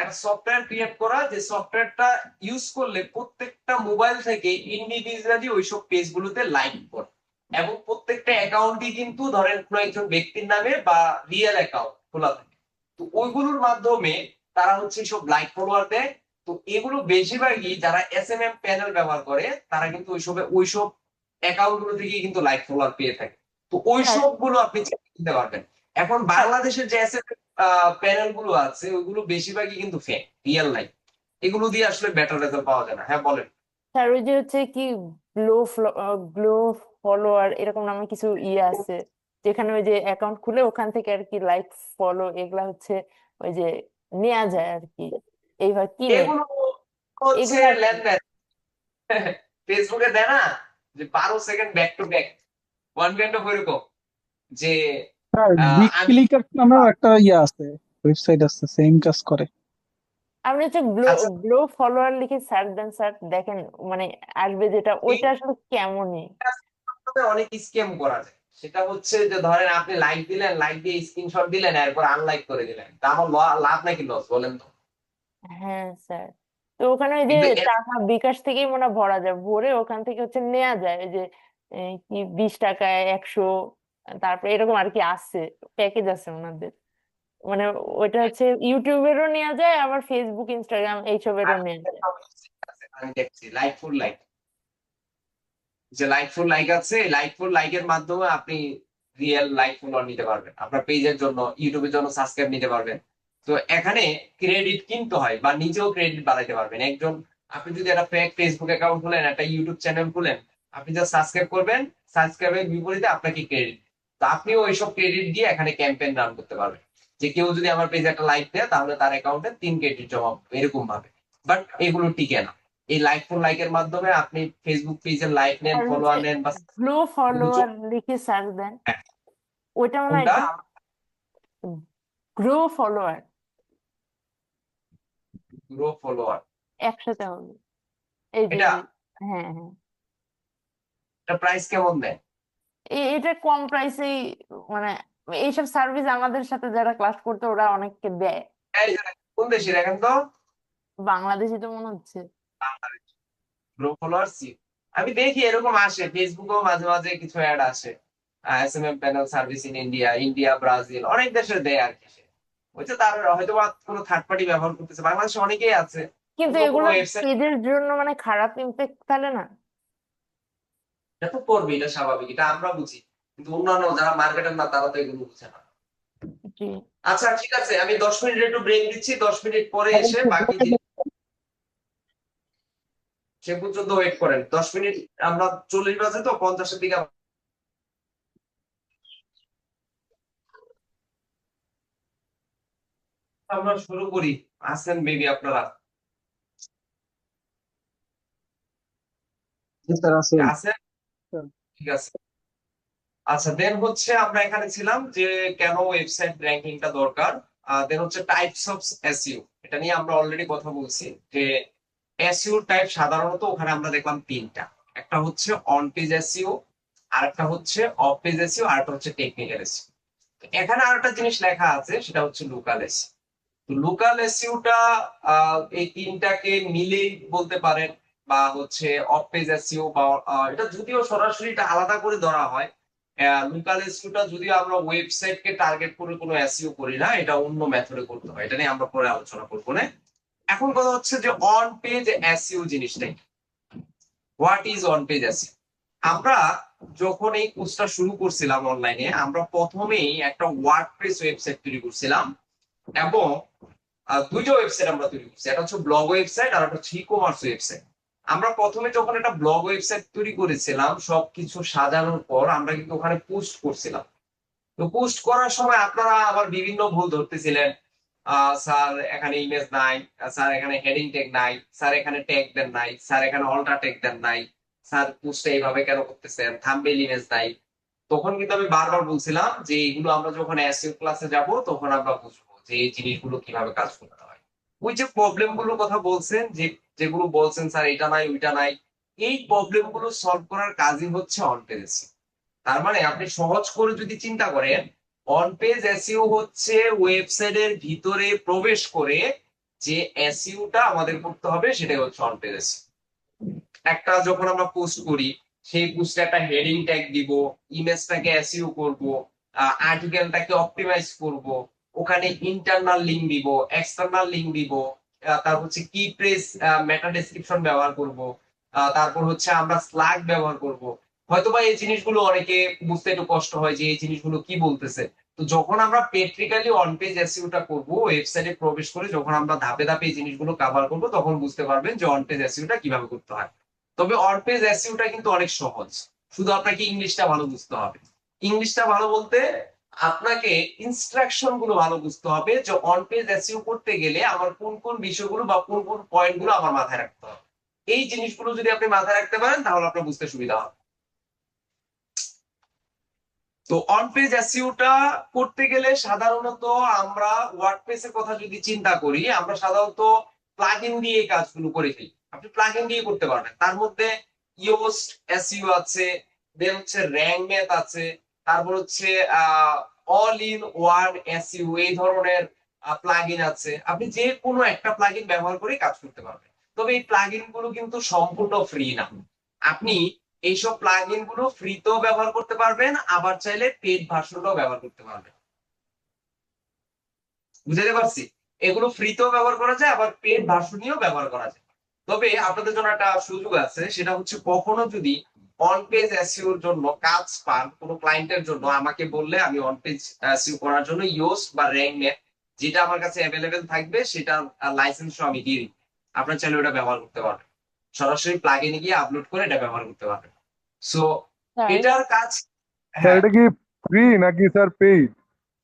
একটা সফটওয়্যার ক্রিয়েট করা, যে সফটওয়্যারটা ইউজ করলে প্রত্যেকটা মোবাইল থেকে ইন্ডিভিজুয়ালি ওইসব পেজ গুলোতে লাইক করে, এবং প্রত্যেকটা অ্যাকাউন্টই কিন্তু ধরেন কোনো একজন ব্যক্তির নামে বা রিয়েল অ্যাকাউন্ট খোলা থাকে। তো ওইগুলোর মাধ্যমে তারা হচ্ছে সব লাইক ফলোয়ার দেয়। তো এগুলো বেশিরভাগই যারা এসএমএম প্যানেল ব্যবহার করে তারা কিন্তু ওইসব অ্যাকাউন্ট গুলো থেকে কিন্তু লাইক ফলোয়ার পেয়ে থাকে। তো স্যার ওইসব গুলো আপনি চেক দিতে পারবেন। এখন স্যার বাংলাদেশের যে এসএমএম প্যানেল গুলো আছে ওইগুলো বেশিরভাগই কিন্তু ফেক, রিয়েল নাই। এগুলো দিয়ে আসলে বেটার রেজাল্ট পাওয়া যায় না। হ্যাঁ বলেন। স্যার ওই যে হচ্ছে কি গ্লো গ্লো ফলোয়ার এরকম নামে কিছু ইয়ে আছে, যেখানে ওই যে অ্যাকাউন্ট খুলে ওখান থেকে আর কি লাইক ফলো এগুলা হচ্ছে ওই যে নেওয়া যায় আর কি, এইভাবে কিনে এগুলো হচ্ছে এগুলা। লেনদেন। ফেসবুকে দেয় না যে 12 second back to back, one kind of এরকম, যে স্যার বিগ আমি ক্লিকার নামেও একটা ইয়ে আছে, ওয়েবসাইট আছে সেম কাজ করে। আপনি হচ্ছে গ্লো আচ্ছা, গ্লো ফলোয়ার লিখে সার্চ দেন স্যার, দেখেন মানে আসবে যেটা, ওইটা আসলে কেমনই। এইটাতে অনেক স্ক্যাম করা যায়। সেটা হচ্ছে যে ধরেন আপনি লাইক দিলেন, লাইক দিয়ে স্ক্রিনশট দিলেন, এরপর আনলাইক করে দিলেন, তা আমার লাভ নাকি লস বলেন তো? হ্যাঁ স্যার, তো ওখানে ওই যে কিন্তু টাকা বিকাশ থেকেই মনে হয় ভরা যায়, ভরে ওখান থেকে হচ্ছে নেওয়া যায় ওই যে কি 20 টাকায় 100, তারপরে এরকম আর কি আছে, প্যাকেজ আছে ওনাদের, মানে ওইটা হচ্ছে ইউটিউবেরও নেওয়া যায় আবার ফেসবুক ইনস্টাগ্রাম এইসবেরও নেওয়া যায়। আমি দেখছি লাইকফুল লাইক, যে লাইকফুল লাইক আছে, লাইকফুল লাইকের মাধ্যমে আপনি রিয়েল লাইক ফলোয়ার নিতে পারবেন, আপনার পেজের জন্য, ইউটিউবের জন্য সাবস্ক্রাইব নিতে পারবেন। তো এখানে ক্রেডিট কিনতে হয় বা নিজেও ক্রেডিট বাড়াইতে পারবেন। একজন, আপনি যদি একটা ফেক ফেসবুক অ্যাকাউন্ট খুলেন, একটা ইউটিউব চ্যানেল খুলেন, আপনি যা সাবস্ক্রাইব করবেন, সাবস্ক্রাইবের বিপরীতে আপনাকে ক্রেডিট, তো আপনিও ওইসব ক্রেডিট দিয়ে এখানে ক্যাম্পেইন রান করতে পারবেন, যে কেউ যদি আমার পেজে একটা লাইক দেয় তাহলে তার অ্যাকাউন্টে 3 ক্রেডিট জমা হবে, এরকম ভাবে। বাট এগুলো টিকে না। এই লাইক ফর লাইকের মাধ্যমে আপনি ফেসবুক পেজের লাইক নেন, আর হচ্ছে ফলোয়ার নেন, বা গ্লো ফলোয়ার লিখে সার্চ দেন, ওইটা মনে হয় কোনটা? গ্রো ফলোয়ার গ্রো ফলোয়ার, একসাথে হবে, এই যে এটা হ্যাঁ হ্যাঁ, এটা প্রাইস কেমন দেয়? এটা কম প্রাইসেই, মানে এইসব সার্ভিস আমাদের সাথে যারা ক্লাস করতে ওরা অনেককে দেয়। এই যে, কোন দেশে দেখেন তো? বাংলাদেশি তো মনে হচ্ছে। গ্রো ফলোয়ার সি, আমি দেখি এরকম আসে ফেসবুকেও মাঝে মাঝে কিছু অ্যাড আসে, SMM panel service in India, India, Brazil, অনেক দেশের দেয় আর কি। সে হচ্ছে তার হয়তো বা কোনো থার্ড পার্টি ব্যবহার করতেছে, বাংলাদেশে অনেকেই আছে, কিন্তু অন্য কোনো এগুলো ওয়েবসাইট। পেজের জন্য মানে খারাপ ইম্প্যাক্ট ফেলে না? এটা তো করবে, এটা স্বাভাবিক, এটা আমরা বুঝি, কিন্তু অন্যান্য যারা মার্কেটার না তারা তো এগুলো বুঝে না। জি আচ্ছা ঠিক আছে, আমি 10 মিনিট একটু ব্রেক দিচ্ছি, 10 মিনিট পরে এসে বাকি সে পর্যন্ত ওয়েট করেন 10 মিনিট। আমরা 40 বাজে তো 50-এর দিকে আমরা শুরু করি। আসেন মেবি আপনারা স্যার আছে। আছেন? ঠিক আছে। আচ্ছা, দেন হচ্ছে আমরা এখানে ছিলাম যে কেন ওয়েবসাইট র্যাঙ্কিংটা দরকার। দেন হচ্ছে টাইপস অফ এসইও, এটা নিয়ে আমরা অলরেডি কথা বলছি যে এসইও টাইপ সাধারণত ওখানে আমরা দেখলাম 3টা। একটা হচ্ছে অন পেজ এসইও, আর একটা হচ্ছে অফ পেজ এসইও, আর একটা হচ্ছে টেকনিক্যাল এসইও। এখানে আরেকটা জিনিস লেখা আছে, সেটা হচ্ছে লোকাল এসইও। তো লোকাল এসইওটা এই 3টাকে মিলেই বলতে পারেন, বা হচ্ছে অফ পেজ এসইও, বা এটা যদিও সরাসরি এটা আলাদা করে ধরা হয়। লোকাল এসইওটা যদিও আমরা ওয়েবসাইট কে টার্গেট করে কোনো এসইও করি না, এটা অন্য মেথডে করতে হয়, এটা নিয়ে আমরা পরে আলোচনা করবো না। এখন কথা হচ্ছে যে অন পেজ এসইও জিনিসটাই, what is on page SEO. আমরা যখন এই কোর্সটা শুরু করছিলাম অনলাইনে, আমরা প্রথমেই একটা ওয়ার্ডপ্রেস ওয়েবসাইট তৈরি করছিলাম, এবং 2টা ওয়েবসাইট আমরা তৈরি করছি, একটা হচ্ছে ব্লগ ওয়েবসাইট আর একটা হচ্ছে ই কমার্স ওয়েবসাইট। আমরা প্রথমে যখন একটা ব্লগ ওয়েবসাইট তৈরি করেছিলাম, সবকিছু সাজানোর পর আমরা কিন্তু ওখানে পোস্ট করছিলাম। তো পোস্ট করার সময় আপনারা আবার বিভিন্ন ভুল ধরতেছিলেন। স্যার এখানে ইমেজ নাই, স্যার এখানে হেডিং ট্যাগ নাই, স্যার এখানে ট্যাগ দেন নাই, স্যার এখানে অল্টার ট্যাগ দেন নাই, স্যার পোস্টে এইভাবে কেন করতেছেন, থাম্বনেল ইমেজ নাই। তখন কিন্তু আমি বারবার বলছিলাম যে এগুলো আমরা যখন এসইও ক্লাসে যাব তখন আমরা বুঝবো যে এই জিনিসগুলো কিভাবে কাজ করতে হয়। ওই যে প্রবলেম গুলোর কথা বলছেন, যেগুলো বলছেন স্যার এটা নাই ওইটা নাই, এই প্রবলেম গুলো সলভ করার কাজই হচ্ছে অন পেজ এসইও। তার মানে আপনি সহজ করে যদি চিন্তা করেন, অন পেজ এসইও হচ্ছে ওয়েবসাইটের ভিতরে প্রবেশ করে যে এসইওটা আমাদের করতে হবে সেটাই হচ্ছে অন পেজ এসইও। একটা যখন আমরা পোস্ট করি, সেই পোস্টে একটা হেডিং ট্যাগ দিব, ইমেজটাকে এসইও করব, আর্টিকেলটাকে অপটিমাইজ করব, ওখানে ইন্টারনাল লিংক দিব, এক্সটার্নাল লিংক দিব, তারপর হচ্ছে কি প্রেস মেটা ডেসক্রিপশন ব্যবহার করব, তারপর হচ্ছে আমরা স্ল্যাগ ব্যবহার করব। হয়তোবা এই জিনিসগুলো অনেকে বুঝতে একটু কষ্ট হয় যে এই জিনিসগুলো কি বলতেছে। তো যখন আমরা প্র্যাকটিক্যালি অন পেজ এসইওটা করব, ওয়েবসাইটে প্রবেশ করে যখন আমরা ধাপে ধাপে এই জিনিসগুলো কভার করব, তখন বুঝতে পারবেন যে অন পেজ এসইওটা কিভাবে করতে হয়। তবে অন পেজ এসইওটা কিন্তু অনেক সহজ, শুধু আপনাকে ইংলিশটা ভালো বুঝতে হবে। ইংলিশটা ভালো বলতে আপনাকে ইনস্ট্রাকশন গুলো ভালো বুঝতে হবে যে অন পেজ এসইও করতে গেলে আমার কোন কোন বিষয়গুলো বা কোন কোন পয়েন্ট গুলো আমার মাথায় রাখতে হবে। এই জিনিসগুলো যদি আপনি মাথায় রাখতে পারেন তাহলে আপনার বুঝতে সুবিধা হবে। তো অন পেজ এসইওটা করতে গেলে সাধারণত আমরা ওয়ার্ডপ্রেসের কথা যদি চিন্তা করি, আমরা সাধারণত প্লাগইন দিয়ে এই কাজগুলো করে ফেলি। আপনি প্লাগইন দিয়ে করতে পারবেন, তার মধ্যে ইয়োস্ট এসইও আছে, দেন হচ্ছে র্যাঙ্ক ম্যাথ আছে, তারপর হচ্ছে অল ইন ওয়ান এসইও, এই ধরনের প্লাগইন আছে। আপনি যে কোনো একটা প্লাগইন ব্যবহার করে কাজ করতে পারবেন। তবে এই প্লাগইন গুলো কিন্তু সম্পূর্ণ ফ্রি না। আপনি এইসব প্লাগইন গুলো ফ্রিতেও ব্যবহার করতে পারবেন, আবার চাইলে পেড ভার্সনটাও ব্যবহার করতে পারবেন। বুঝাতে পারছি? এগুলো ফ্রিতেও ব্যবহার করা যায়, আবার পেড ভার্সনেও ব্যবহার করা যায়। তবে আপনাদের জন্য একটা সুযোগ আছে, সেটা হচ্ছে কখনো যদি অন পেজ এসইওর জন্য কাজ পান কোনো ক্লায়েন্টের জন্য, আমাকে বললে আমি অন পেজ এসইও করার জন্য ইয়োস্ট বা র্যাঙ্ক ম্যাথ যেটা আমার কাছে অ্যাভেলেবেল থাকবে সেটা লাইসেন্স আমি দিয়ে দিই। আপনার চাইলে ওটা ব্যবহার করতে পারবেন, সরাসরি প্লাগইনে গিয়ে আপলোড করে এটা ব্যবহার করতে পারবেন। সো স্যার এটার কাজ, স্যার হ্যাঁ, এটা কি ফ্রি নাকি স্যার পেইড?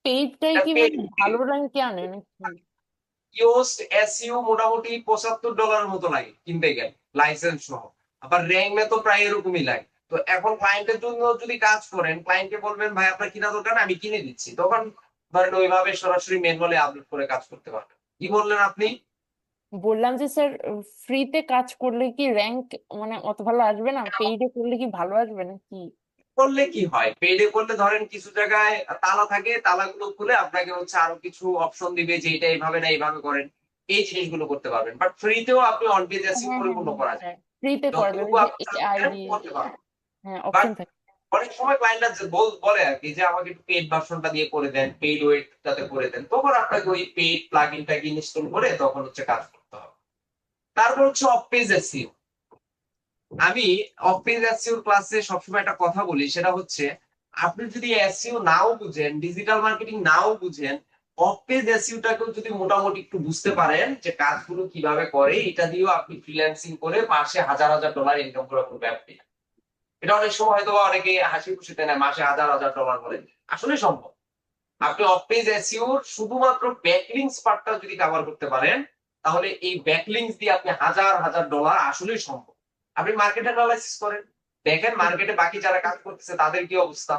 পেইডটাই এটা কি পেড। মানে ভালো র্যাঙ্কে আনে নাকি? ইয়োস্ট এসইও মোটামুটি $75 মতো লাগে কিনতে গেলে লাইসেন্স সহ, আবার র্যাঙ্ক মে তো প্রায় এরকমই লাগে। তো এখন ক্লায়েন্টের জন্য যদি কাজ করেন, ক্লায়েন্টকে বলবেন ভাই আপনার কিনা দরকার না, আমি কিনে দিচ্ছি, তখন ধরেন ওইভাবে সরাসরি ম্যানুয়ালি আপলোড করে কাজ করতে পারবেন। কি বললেন আপনি? বললাম যে স্যার, ফ্রিতে কাজ করলে কি র্যাঙ্ক মানে অত ভালো আসবে না, পেইডে করলে কি ভালো আসবে নাকি? করলে কি হয়, পেডে করলে ধরেন কিছু জায়গায় তালা থাকে, তালাগুলো খুলে আপনাকে হচ্ছে আরো কিছু অপশন দিবে যে এটা এইভাবে না এইভাবে করেন, এই জিনিসগুলো করতে পারবেন। বাট ফ্রিতেও আপনি অন পেজ এসইও হ্যাঁ হ্যাঁ পরিপূর্ণ হ্যাঁ করা যায়, হ্যাঁ, ফ্রিতে করা যাবে যতটুকু যে আপনি আইডি, চাচ্ছেন করতে পারবেন। হ্যাঁ বাট অপশন থাকে। অনেক সময় ক্লায়েন্টরা বলে আর কি যে আমাকে একটু পেইড ভার্সনটা দিয়ে করে দেন, পেইড ওয়েটটাতে করে দেন, তখন আপনাকে ওই পেইড প্লাগইনটাকে ইনস্টল করে তখন হচ্ছে কাজ করতে হবে। তারপর হচ্ছে অফ পেজ এসইও। আমি অফ পেজ এসইও ক্লাসে সবসময় একটা কথা বলি, সেটা হচ্ছে আপনি যদি এসইও নাও বুঝেন, ডিজিটাল মার্কেটিং নাও বুঝেন, অফ পেজ এসইওটাকেও যদি মোটামুটি একটু বুঝতে পারেন যে কাজগুলো কিভাবে করে, এটা দিয়েও আপনি ফ্রিল্যান্সিং করে মাসে হাজার হাজার ডলার ইনকাম করা করবেন আপনি। এটা অনেক সময় হয়তো অনেকে হাসি খুশিতে নেয়, মাসে হাজার হাজার ডলার করে, আসলে সম্ভব। আপনি অফ পেজ এসইও শুধুমাত্র ব্যাকলিংকস পার্টটা যদি কভার করতে পারেন, তাহলে এই ব্যাকলিংকস দিয়ে আপনি হাজার হাজার ডলার আসলেই সম্ভব। আপনি মার্কেট অ্যানালাইসিস করেন, দেখেন মার্কেটে বাকি যারা কাজ করতেছে তাদের কি অবস্থা,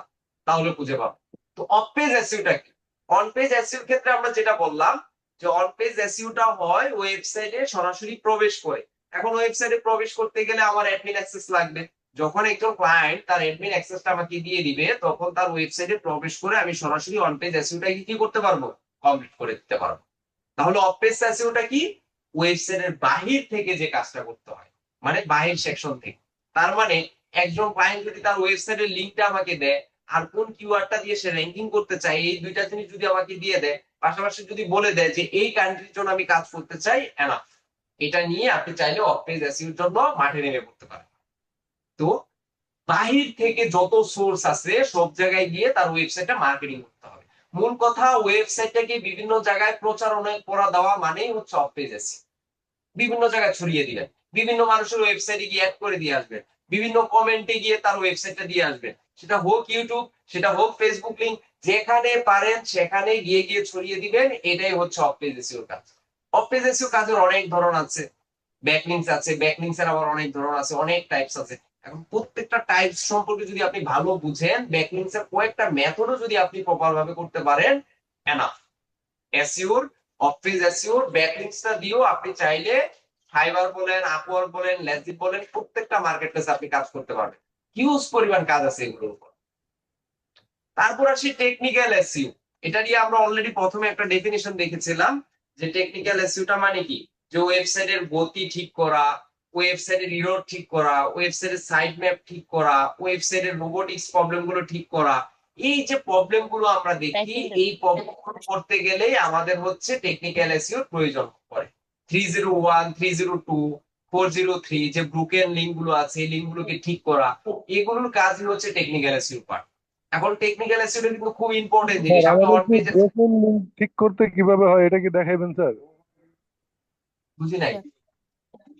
তাহলে খুঁজে পাবেন। তো অফ পেজ এসইওটা কি? অন পেজ এসইওর ক্ষেত্রে আমরা যেটা বললাম যে অন পেজ এসইওটা হয় ওয়েবসাইটে সরাসরি প্রবেশ করে। এখন ওয়েবসাইটে প্রবেশ করতে গেলে আমার অ্যাডমিন অ্যাক্সেস লাগবে। যখন একজন ক্লায়েন্ট তার অ্যাডমিন অ্যাক্সেসটা আমাকে দিয়ে দিবে, তখন তার ওয়েবসাইটে প্রবেশ করে আমি সরাসরি অন পেজ এসইওটাকে কি করতে পারবো, কমপ্লিট করে দিতে পারবো। তাহলে অফ পেজ এসইওটা কি? ওয়েবসাইটের বাহির থেকে যে কাজটা করতে হয়, মানে বাহির সেকশন থেকে। তার মানে একজন ক্লায়েন্ট যদি তার ওয়েবসাইটের লিংকটা আমাকে দেয়, আর কোন কিওয়ার্ডটা দিয়ে সে র্যাঙ্কিং করতে চায়, এই দুইটা জিনিস যদি আমাকে দিয়ে দেয়, পাশাপাশি যদি বলে দেয় যে এই কান্ট্রির জন্য আমি কাজ করতে চাই, এনাফ। এটা নিয়ে আপনি চাইলে অফ পেজ এসইওর জন্য মাঠে নেমে পড়তে পারেন। তো বাহির থেকে যত সোর্স আছে সব জায়গায় গিয়ে তার ওয়েবসাইটটা মার্কেটিং করতে হবে। মূল কথা, ওয়েবসাইটটাকে বিভিন্ন জায়গায় প্রচারণা করা দেওয়া মানেই হচ্ছে অফ পেজ এসইও। বিভিন্ন জায়গায় ছড়িয়ে দিবেন, বিভিন্ন মানুষের ওয়েবসাইটে গিয়ে অ্যাড করে দিয়ে আসবেন, বিভিন্ন কমেন্টে গিয়ে তার ওয়েবসাইটটা দিয়ে আসবেন, সেটা হোক ইউটিউব, সেটা হোক ফেসবুক লিঙ্ক, যেখানে পারেন সেখানে গিয়ে গিয়ে ছড়িয়ে দিবেন। এটাই হচ্ছে অফ পেজ এসইওর কাজ। অফ পেজ এসইও কাজের অনেক ধরন আছে, ব্যাকলিংকস আছে, ব্যাকলিংকস এর আবার অনেক ধরন আছে, অনেক টাইপস আছে। এখন প্রত্যেকটা টাইপস সম্পর্কে যদি আপনি ভালো বুঝেন, ব্যাকলিংকস এর কয়েকটা মেথডও যদি আপনি প্রপার ভাবে করতে পারেন, এনাফ। এসইওর, অফ পেজ এসইওর ব্যাকলিংকসটা দিয়েও আপনি চাইলে ফাইবার বলেন, আপওয়ার্ক বলেন, লেজিট বলেন, প্রত্যেকটা মার্কেট প্লেসে আপনি কাজ করতে পারবেন। হিউজ পরিমাণ কাজ আছে এগুলোর উপর। তারপর আসি টেকনিক্যাল এসইও। এটা নিয়ে আমরা অলরেডি প্রথমে একটা ডেফিনিশন দেখেছিলাম যে টেকনিক্যাল এসইওটা মানে কি, যে ওয়েবসাইটের গতি ঠিক করা, ওয়েবসাইটের ইরর ঠিক করা, ওয়েবসাইটের সাইড ম্যাপ ঠিক করা, ওয়েবসাইটের রোবোটিক্স প্রবলেম গুলো ঠিক করা। এই যে প্রবলেম গুলো আমরা দেখি, এই প্রবলেম গুলো করতে গেলেই আমাদের হচ্ছে টেকনিক্যাল এসইও প্রয়োজন পড়ে। 301, 302, 403 যে ব্রোকেন লিঙ্ক গুলো আছে, এই লিঙ্ক গুলোকে ঠিক করা, এগুলোর কাজই হচ্ছে টেকনিক্যাল এসইও পার্ট। এখন টেকনিক্যাল এসইও কিন্তু খুব ইম্পর্টেন্ট জিনিস। স্যার আপনি আমাদের অন কি পেজে ব্রোকেন লিঙ্ক ঠিক করতে কিভাবে হয় এটা কি দেখাইবেন স্যার? বুঝি নাই।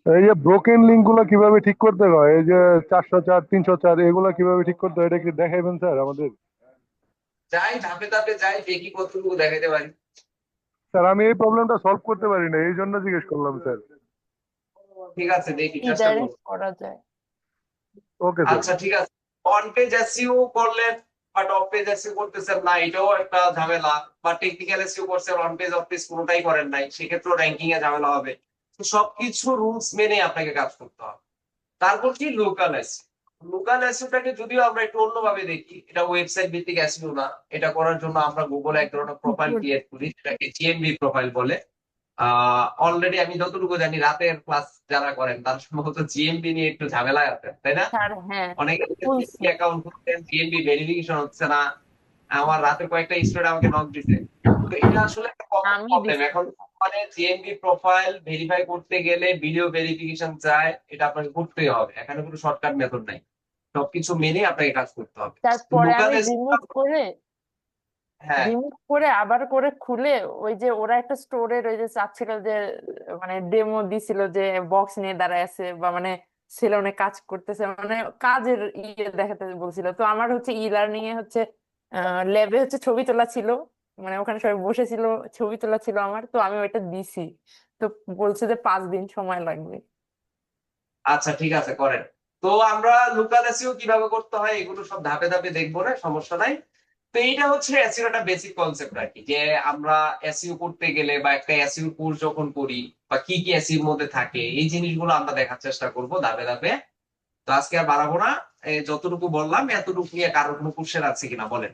এই যে ব্রোকেন লিঙ্ক গুলো কিভাবে ঠিক করতে হয়, এই যে 404, 304 এগুলা কিভাবে ঠিক করতে হয় এটা কি দেখাইবেন স্যার আমাদের? যাই ধাপে ধাপে যাই, দেখি কতটুকু দেখাইতে পারি। স্যার আমি এই প্রবলেমটা সলভ করতে পারি না, এই জন্য জিজ্ঞেস করলাম স্যার। ঠিক আছে, দেখি চেষ্টা করবো। রিডাইরেক্ট করা যায়। Okay sir. আচ্ছা ঠিক আছে, অন পেজ এসইও করলেন বাট অফ পেজ এসইও করতেছেন না, এটাও একটা ঝামেলা। বা টেকনিক্যাল এসইও করছেন, অন পেজ অফ পেজ কোনোটাই করেন নাই, সেক্ষেত্রেও র্যাঙ্কিং এ ঝামেলা হবে। তো সবকিছু রুলস মেনে আপনাকে কাজ করতে হবে। তারপর কি লোকাল এসইও। লোকাল এসইওটাকে যদিও আমরা একটু অন্যভাবে দেখি, এটা ওয়েবসাইট ভিত্তিক এসইও না। এটা করার জন্য আমরা গুগলে এক ধরনের প্রোফাইল ক্রিয়েট করি, যেটাকে জিএমবি প্রোফাইল বলে। অলরেডি আমি যতটুকু জানি রাতের ক্লাস যারা করেন তার সম্ভবত জিএমবি নিয়ে একটু ঝামেলায় আছে, তাই না? স্যার হ্যাঁ অনেকে বলছি। অ্যাকাউন্ট খুলছেন, জিএমবি ভেরিফিকেশন হচ্ছে না। আমার রাতে কয়েকটা স্টুডেন্ট আমাকে নক দিছে। তো এটা আসলে একটা আমি প্রবলেম। দিছি। এখন মানে জিএমবি প্রোফাইল ভেরিফাই করতে গেলে ভিডিও ভেরিফিকেশন চায়, এটা আপনাকে করতেই হবে। এখানে কোনো শর্টকাট মেথড নাই, সবকিছু মেনে আপনাকে কাজ করতে হবে। তারপরে লোকাল আমি হ্যাঁ রিমুভ করে আবার করে খুলে ওই যে ওরা একটা স্টোরের ওই যে চাচ্ছিল যে মানে ডেমো দিছিল যে বক্স নিয়ে দাঁড়ায় আছে বা মানে ছেলে অনেক কাজ করতেছে, মানে কাজের ইয়ে দেখাতে বলছিল। তো আমার হচ্ছে ই লার্নিং এ হচ্ছে ল্যাবে হচ্ছে ছবি তোলা ছিল, মানে ওখানে সবাই বসেছিল, ছবি তোলা ছিল আমার, তো আমি ওইটা দিছি। তো বলছে যে 5 দিন সময় লাগবে। আচ্ছা ঠিক আছে, করেন। তো আমরা লোকাল এসইও কিভাবে করতে হয় এগুলো সব ধাপে ধাপে দেখবো, না সমস্যা নাই। তো এইটা হচ্ছে এসইও একটা বেসিক কনসেপ্ট আর কি, যে আমরা এসইও করতে গেলে বা একটা এসইও কোর্স যখন করি বা কি কি এসইওর মধ্যে থাকে, এই জিনিসগুলো আমরা দেখার চেষ্টা করব ধাপে ধাপে। তো আজকে আর বাড়াবো না, যতটুকু বললাম এতটুকু নিয়ে কারোর কোনো কোশ্চেন আছে কিনা বলেন।